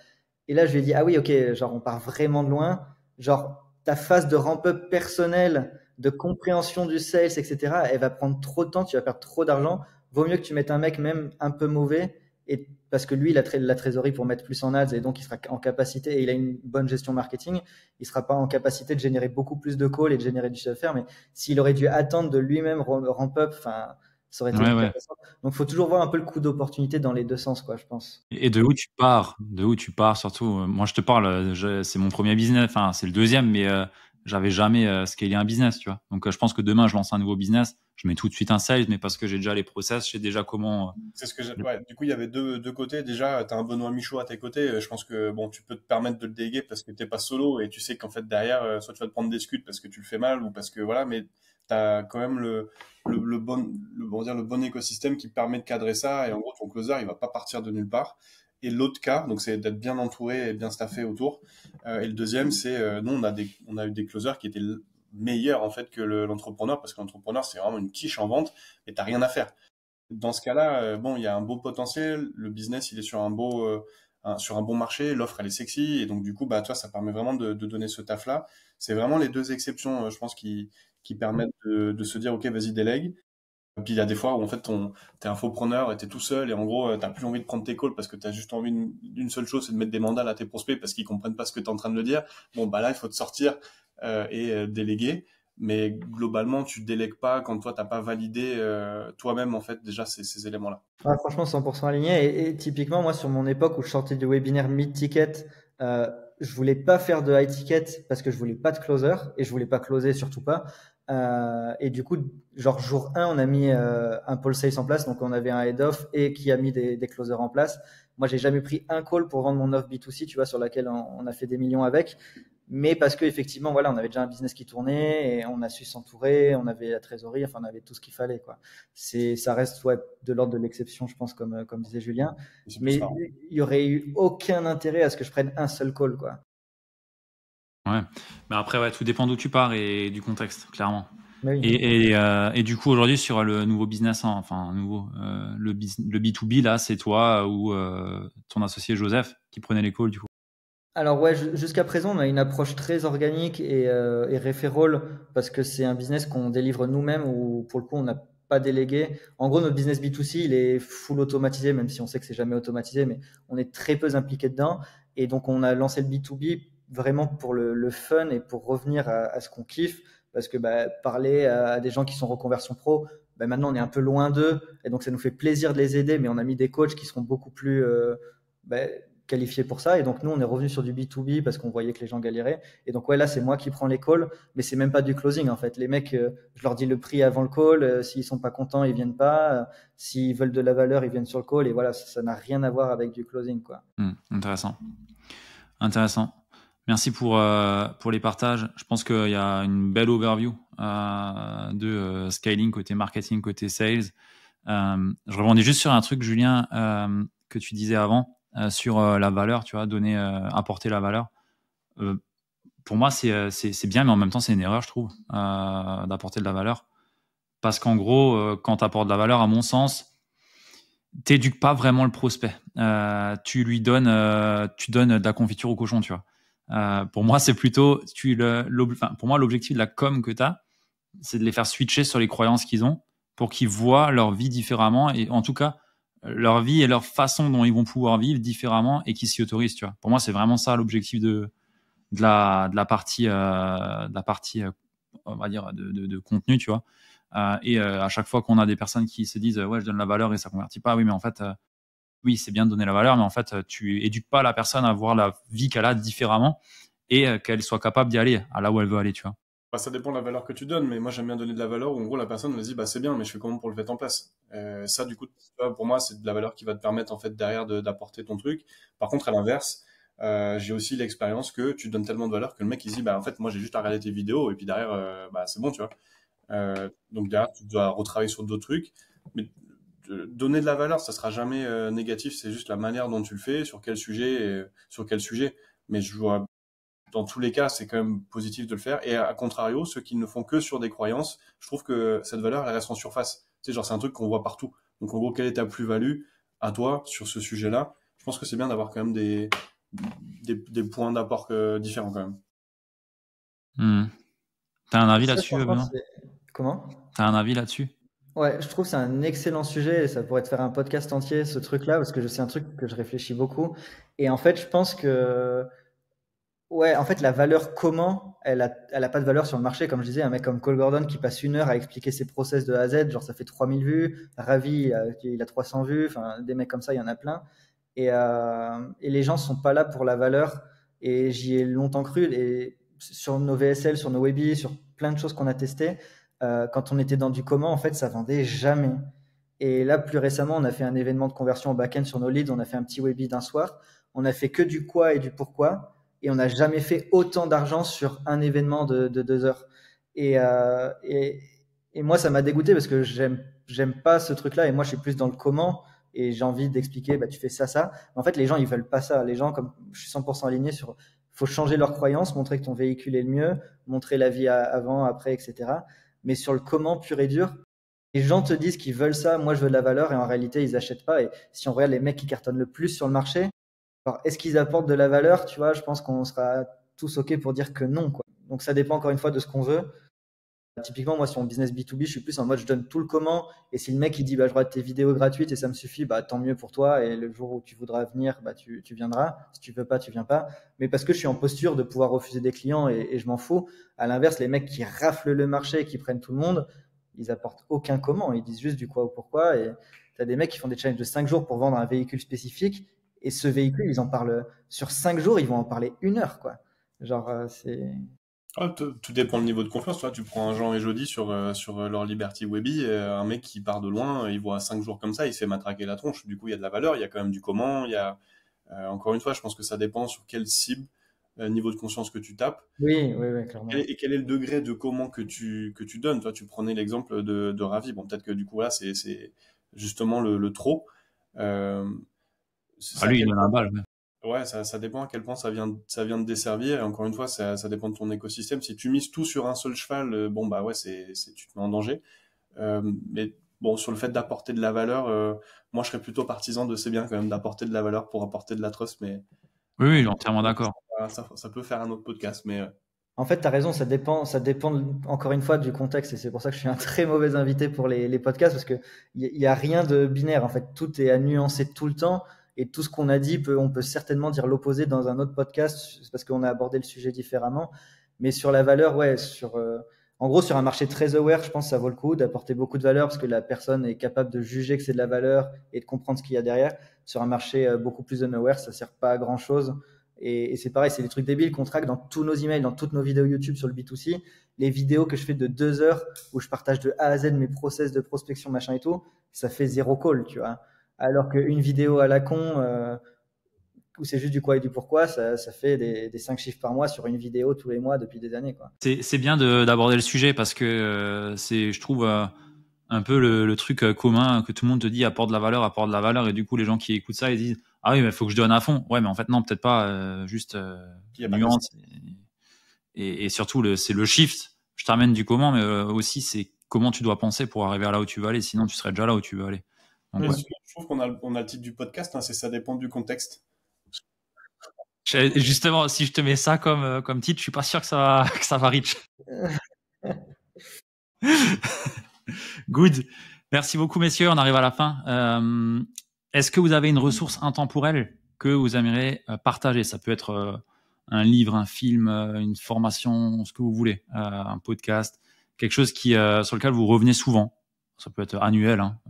Et là, je lui ai dit, ah oui, ok, genre, on part vraiment de loin. Genre, ta phase de ramp-up personnel, de compréhension du sales, etc., elle va prendre trop de temps, tu vas perdre trop d'argent. Vaut mieux que tu mettes un mec même un peu mauvais, et, parce que lui, il a la trésorerie pour mettre plus en ads, et donc il sera en capacité, et il a une bonne gestion marketing, il sera pas en capacité de générer beaucoup plus de calls et de générer du chiffre d'affaires, mais s'il aurait dû attendre de lui-même ramp-up, enfin, ça aurait été Ouais, une ouais. catastrophe. Donc, il faut toujours voir un peu le coût d'opportunité dans les deux sens, quoi, je pense. Et de où tu pars? De où tu pars surtout? Moi, je te parle, c'est mon premier business, enfin, c'est le deuxième, mais j'avais jamais scalé un business, tu vois. Donc, je pense que demain, je lance un nouveau business, je mets tout de suite un sales, mais parce que j'ai déjà les process, je sais déjà comment. C'est ce que ouais, du coup, il y avait deux côtés. Déjà, tu as un Benoît Michaud à tes côtés. Je pense que bon, tu peux te permettre de le déléguer parce que t'es pas solo et tu sais qu'en fait derrière, soit tu vas te prendre des scuds parce que tu le fais mal ou parce que voilà, mais tu as quand même on va dire le bon écosystème qui permet de cadrer ça et en gros ton closer il va pas partir de nulle part. Et l'autre cas, donc c'est d'être bien entouré et bien staffé autour. Et le deuxième, c'est nous on a eu des closers qui étaient meilleurs en fait que l'entrepreneur parce que l'entrepreneur c'est vraiment une quiche en vente et t'as rien à faire. Dans ce cas-là, bon, il y a un beau potentiel, le business, il est sur sur un bon marché, l'offre, elle est sexy, et donc du coup, bah, toi, ça permet vraiment de donner ce taf-là. C'est vraiment les deux exceptions, je pense, qui permettent de se dire, OK, vas-y, délègue. Puis il y a des fois où en fait t'es un faux preneur et t'es tout seul et en gros t'as plus envie de prendre tes calls parce que t'as juste envie d'une seule chose, c'est de mettre des mandats à tes prospects parce qu'ils comprennent pas ce que t'es en train de le dire. Bon bah là il faut te sortir et déléguer. Mais globalement tu délègues pas quand toi t'as pas validé toi-même en fait déjà ces éléments-là. Ouais, franchement, 100% aligné. Et typiquement, moi, sur mon époque où je sortais du webinaire mid-ticket, je voulais pas faire de high ticket parce que je voulais pas de closer et je voulais pas closer, surtout pas. Et du coup, genre jour 1, on a mis un pole sales en place, donc on avait un head-off et qui a mis des closers en place. Moi, j'ai jamais pris un call pour vendre mon offre B2C, tu vois, sur laquelle on a fait des millions avec. Mais parce que effectivement, voilà, on avait déjà un business qui tournait et on a su s'entourer, on avait la trésorerie, enfin, on avait tout ce qu'il fallait, quoi. Ça reste ouais, de l'ordre de l'exception, je pense, comme disait Julien. Et c'est plus Mais rare. il y aurait eu aucun intérêt à ce que je prenne un seul call, quoi. Ouais. Mais après, ouais, tout dépend d'où tu pars et du contexte, clairement. Mais oui. Et du coup, aujourd'hui, sur le nouveau business, hein, enfin, le B2B, là, c'est toi ou ton associé Joseph qui prenait les calls, du coup. Alors ouais, jusqu'à présent, on a une approche très organique et referral parce que c'est un business qu'on délivre nous-mêmes ou pour le coup, on n'a pas délégué. En gros, notre business B2C, il est full automatisé, même si on sait que c'est jamais automatisé, mais on est très peu impliqué dedans. Et donc, on a lancé le B2B vraiment pour le fun et pour revenir à ce qu'on kiffe. Parce que bah, parler à des gens qui sont reconversion pro, bah, maintenant on est un peu loin d'eux. Et donc, ça nous fait plaisir de les aider, mais on a mis des coachs qui seront beaucoup plus bah, qualifiés pour ça. Et donc, nous, on est revenu sur du B2B parce qu'on voyait que les gens galéraient. Et donc, ouais, là, c'est moi qui prends les calls, mais c'est même pas du closing, en fait. Les mecs, je leur dis le prix avant le call. S'ils sont pas contents, ils viennent pas. S'ils veulent de la valeur, ils viennent sur le call. Et voilà, ça n'a rien à voir avec du closing, quoi. Intéressant. Intéressant. Merci pour les partages. Je pense qu'il y a une belle overview de scaling côté marketing, côté sales. Je rebondis juste sur un truc, Julien, que tu disais avant, sur la valeur, tu vois, apporter la valeur. Pour moi, c'est bien, mais en même temps, c'est une erreur, je trouve, d'apporter de la valeur. Parce qu'en gros, quand tu apportes de la valeur, à mon sens, t'éduques pas vraiment le prospect. Tu donnes de la confiture au cochon, tu vois. Pour moi, c'est plutôt, pour moi, l'objectif de la com que tu as, c'est de les faire switcher sur les croyances qu'ils ont pour qu'ils voient leur vie différemment et en tout cas, leur vie et leur façon dont ils vont pouvoir vivre différemment et qu'ils s'y autorisent, tu vois. Pour moi, c'est vraiment ça l'objectif de la partie, on va dire, de contenu, tu vois. À chaque fois qu'on a des personnes qui se disent, ouais, je donne la valeur et ça convertit pas, oui, mais en fait, oui, c'est bien de donner la valeur, mais en fait, tu éduques pas la personne à voir la vie qu'elle a différemment et qu'elle soit capable d'y aller à là où elle veut aller, tu vois. Bah, ça dépend de la valeur que tu donnes, mais moi j'aime bien donner de la valeur où en gros la personne me dit bah c'est bien, mais je fais comment pour le mettre en place. Ça du coup, tu vois, pour moi c'est de la valeur qui va te permettre en fait derrière d'apporter ton truc. Par contre à l'inverse, j'ai aussi l'expérience que tu donnes tellement de valeur que le mec il se dit bah en fait moi j'ai juste à regarder tes vidéos et puis derrière bah c'est bon tu vois. Donc derrière tu dois retravailler sur d'autres trucs, mais donner de la valeur ça sera jamais négatif, c'est juste la manière dont tu le fais, sur quel sujet, sur quel sujet. Mais je vois dans tous les cas, c'est quand même positif de le faire. Et à contrario, ceux qui ne font que sur des croyances, je trouve que cette valeur, elle reste en surface. Tu sais, genre, c'est un truc qu'on voit partout. Donc, en gros, quelle est ta plus-value à toi sur ce sujet-là? Je pense que c'est bien d'avoir quand même des points d'apport différents quand même. T'as un avis Ça, là-dessus, franchement, Benoît? Comment? T'as un avis là-dessus? Ouais, je trouve que c'est un excellent sujet et ça pourrait te faire un podcast entier, ce truc-là, parce que c'est un truc que je réfléchis beaucoup. Et en fait, je pense que ouais, en fait, la valeur comment, elle a pas de valeur sur le marché. Comme je disais, un mec comme Cole Gordon qui passe 1 heure à expliquer ses process de A à Z, genre ça fait 3000 vues. Ravi, il a 300 vues. Enfin, des mecs comme ça, il y en a plein. Et les gens sont pas là pour la valeur. Et j'y ai longtemps cru. Et sur nos VSL, sur nos Webies, sur plein de choses qu'on a testées, quand on était dans du comment, en fait, ça vendait jamais. Et là, plus récemment, on a fait un événement de conversion en back-end sur nos leads. On a fait un petit Webie d'un soir. On a fait que du quoi et du pourquoi et on n'a jamais fait autant d'argent sur un événement de 2 heures. Et, euh, et, et moi, ça m'a dégoûté parce que j'aime pas ce truc-là et moi, je suis plus dans le comment et j'ai envie d'expliquer, bah, tu fais ça, ça. Mais en fait, les gens, ils veulent pas ça. Les gens, comme je suis 100% aligné sur, faut changer leurs croyances, montrer que ton véhicule est le mieux, montrer la vie avant, après, etc. Mais sur le comment pur et dur, les gens te disent qu'ils veulent ça, moi je veux de la valeur et en réalité ils achètent pas. Et si on regarde les mecs qui cartonnent le plus sur le marché, alors, est-ce qu'ils apportent de la valeur? Tu vois, je pense qu'on sera tous OK pour dire que non, quoi. Donc, ça dépend encore une fois de ce qu'on veut. Typiquement, moi, sur mon business B2B, je suis plus en mode je donne tout le comment. Et si le mec il dit bah, je regarde tes vidéos gratuites et ça me suffit, bah, tant mieux pour toi. Et le jour où tu voudras venir, bah, tu viendras. Si tu veux pas, tu viens pas. Mais parce que je suis en posture de pouvoir refuser des clients et je m'en fous. À l'inverse, les mecs qui raflent le marché et qui prennent tout le monde, ils apportent aucun comment. Ils disent juste du quoi ou pourquoi. Et tu as des mecs qui font des challenges de 5 jours pour vendre un véhicule spécifique. Et ce véhicule, ils en parlent sur 5 jours, ils vont en parler 1 heure, quoi. Genre, c'est. Ah, tout dépend du niveau de confiance. Toi, tu prends un Jean et Jody sur leur Liberty Webby, un mec qui part de loin, il voit 5 jours comme ça, il se fait matraquer la tronche. Du coup, il y a de la valeur, il y a quand même du comment. Il y a, encore une fois, je pense que ça dépend sur quelle cible, niveau de conscience que tu tapes. Oui, oui, oui, clairement. Et quel est le degré de comment que tu donnes? Toi, tu prenais l'exemple de Ravi. Bon, peut-être que du coup, là, c'est justement le trop. Euh, Ah, ça, lui, il donne un balle. Ouais. Ouais, ça dépend à quel point ça vient te desservir. Et encore une fois, ça dépend de ton écosystème. Si tu mises tout sur un seul cheval, bon, bah ouais, tu te mets en danger. Mais bon, sur le fait d'apporter de la valeur, moi, je serais plutôt partisan de c'est bien quand même d'apporter de la valeur pour apporter de la trust. Mais Oui, oui, entièrement d'accord. ça peut faire un autre podcast. Mais En fait, tu as raison, ça dépend encore une fois du contexte et c'est pour ça que je suis un très mauvais invité pour les podcasts parce qu'il y a rien de binaire. En fait, tout est à nuancer tout le temps et tout ce qu'on a dit, on peut certainement dire l'opposé dans un autre podcast parce qu'on a abordé le sujet différemment. Mais sur la valeur, ouais, en gros, sur un marché très aware, je pense que ça vaut le coup d'apporter beaucoup de valeur parce que la personne est capable de juger que c'est de la valeur et de comprendre ce qu'il y a derrière. Sur un marché beaucoup plus unaware, ça sert pas à grand chose. Et c'est pareil, c'est des trucs débiles qu'on traque dans tous nos emails, dans toutes nos vidéos YouTube sur le B2C. Les vidéos que je fais de 2 heures où je partage de A à Z mes process de prospection, machin et tout, ça fait 0 call, tu vois. Alors qu'une vidéo à la con, où c'est juste du quoi et du pourquoi, ça fait des 5 chiffres par mois sur une vidéo tous les mois depuis des années, quoi. C'est bien d'aborder le sujet parce que c'est, je trouve, un peu le truc commun que tout le monde te dit apporte de la valeur, apporte de la valeur. Et du coup, les gens qui écoutent ça, ils disent ah oui, mais il faut que je donne à fond. Ouais, mais en fait, non, peut-être pas, juste il y a pas que ça. nuance. Et surtout, c'est le shift. Je t'amène du comment, mais aussi, c'est comment tu dois penser pour arriver à là où tu veux aller. Sinon, tu serais déjà là où tu veux aller. Donc, Mais ouais. je trouve qu'on a le titre du podcast, hein, c'est ça dépend du contexte. Justement, si je te mets ça comme titre, je suis pas sûr que ça va reach. Good. Merci beaucoup, messieurs. On arrive à la fin. Est-ce que vous avez une ressource intemporelle que vous aimeriez partager? Ça peut être un livre, un film, une formation, ce que vous voulez, un podcast, quelque chose sur lequel vous revenez souvent. Ça peut être annuel, hein,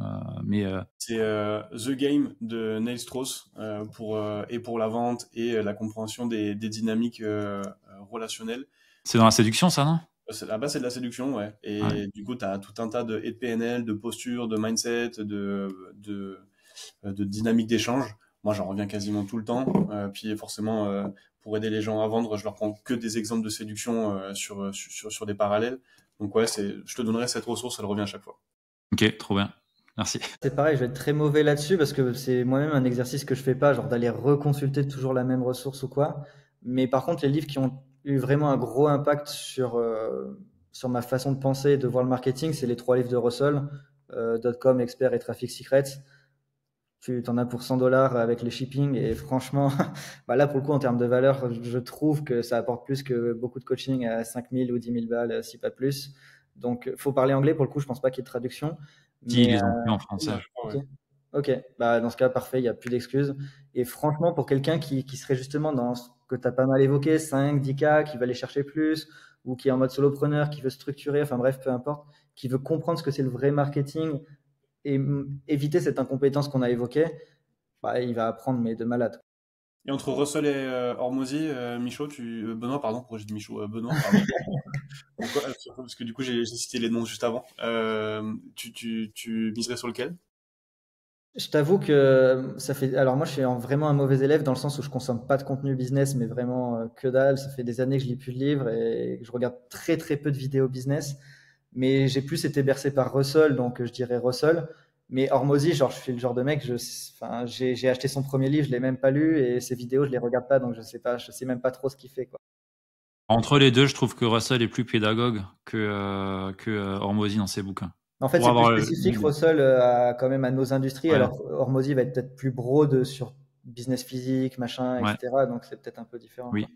mais C'est The Game de Neil Strauss pour la vente et la compréhension des dynamiques relationnelles. c'est dans la séduction, ça, non? Là-bas, c'est de la séduction, ouais. Et Ouais. du coup, tu as tout un tas de PNL, de postures, de mindset, de dynamique d'échange. Moi, j'en reviens quasiment tout le temps. Puis forcément, pour aider les gens à vendre, je leur prends que des exemples de séduction sur des parallèles. Donc ouais, je te donnerai cette ressource, elle revient à chaque fois. Ok, trop bien. Merci. C'est pareil, je vais être très mauvais là-dessus parce que c'est moi-même un exercice que je fais pas, genre d'aller reconsulter toujours la même ressource ou quoi. Mais par contre, les livres qui ont eu vraiment un gros impact sur ma façon de penser et de voir le marketing, c'est les 3 livres de Russell, .com, Expert et Traffic Secrets. Tu t'en as pour 100 $ avec les shipping et franchement, bah là pour le coup en termes de valeur, je trouve que ça apporte plus que beaucoup de coaching à 5000 ou 10 000 balles, si pas plus. Donc faut parler anglais pour le coup, je pense pas qu'il y ait de traduction. Qui Mais les ont fait en français? ok, ok, bah dans ce cas parfait, il n'y a plus d'excuses. Et franchement pour quelqu'un qui serait justement dans ce que tu as pas mal évoqué, 5, 10K, qui va aller chercher plus, ou qui est en mode solopreneur, qui veut structurer, enfin bref, peu importe, qui veut comprendre ce que c'est le vrai marketing et éviter cette incompétence qu'on a évoquée, bah, il va apprendre, mais de malade. Et entre Russell et Hormozy, Michaud, Benoît, pardon, pourquoi j'ai dit Michaud, Benoît, pardon. Pourquoi parce que du coup, j'ai cité les noms juste avant. Tu miserais sur lequel? Je t'avoue que ça fait. Alors, moi, je suis vraiment un mauvais élève dans le sens où je consomme pas de contenu business, mais vraiment que dalle. Ça fait des années que je lis plus de livres et que je regarde très, très peu de vidéos business. Mais j'ai plus été bercé par Russell, donc je dirais Russell. Mais Hormozy, genre, je suis le genre de mec, enfin, j'ai acheté son premier livre, je l'ai même pas lu et ses vidéos, je les regarde pas, donc je sais pas, je sais même pas trop ce qu'il fait, quoi. Entre les deux, je trouve que Russell est plus pédagogue que Hormozy dans ses bouquins. En fait, Pour c'est plus avoir spécifique, Russell, quand même à nos industries, Ouais. alors Hormozy va être peut-être plus broad sur business physique, machin, Ouais. etc. Donc c'est peut-être un peu différent, Oui.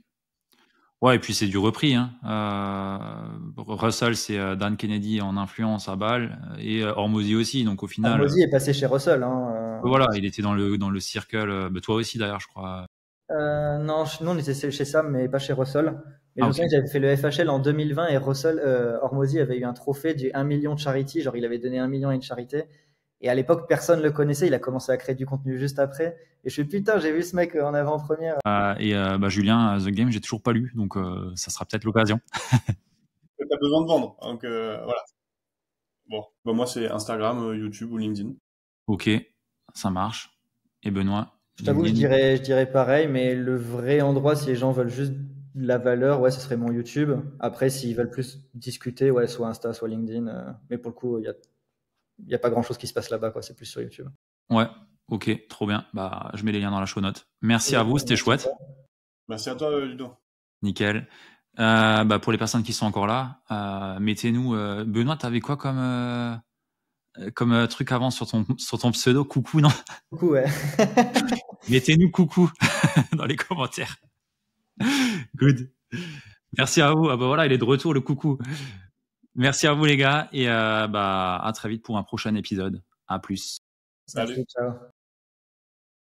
quoi. Ouais, et puis c'est du repris. Hein. Russell, c'est Dan Kennedy en influence à Bâle et Hormozy aussi. Donc au final, Hormozy est passé chez Russell. voilà, il était dans le circle. Toi aussi d'ailleurs, je crois. Non, nous on était chez Sam, mais pas chez Russell. Mais je Ah me ok. souviens que j'avais fait le FHL en 2020 et Russell, Hormozy avait eu un trophée du 1 million de charity. Genre, il avait donné 1 million à une charité. Et à l'époque, personne ne le connaissait. Il a commencé à créer du contenu juste après. Et je suis putain, j'ai vu ce mec en avant-première. Julien, The Game, j'ai toujours pas lu, donc ça sera peut-être l'occasion. Tu as besoin de vendre. Donc voilà. Bon, bah, moi c'est Instagram, YouTube ou LinkedIn. Ok, ça marche. Et Benoît, Je t'avoue, LinkedIn. je dirais pareil, mais le vrai endroit, si les gens veulent juste de la valeur, ouais, ce serait mon YouTube. Après, s'ils veulent plus discuter, ouais, soit Insta, soit LinkedIn. Mais pour le coup, il y a pas grand-chose qui se passe là-bas, quoi. C'est plus sur YouTube. Ouais, ok, trop bien. Bah, je mets les liens dans la show note. Merci à vous, c'était Merci à chouette. toi. Merci à toi, Ludo. Nickel. Pour les personnes qui sont encore là, mettez-nous. Benoît, t'avais quoi comme truc avant sur ton pseudo? Coucou, non? Coucou, ouais. Mettez-nous coucou dans les commentaires. Good. Merci à vous. Ah bah voilà, il est de retour, le coucou. Merci à vous, les gars. Et à très vite pour un prochain épisode. À plus. Salut. Merci, ciao.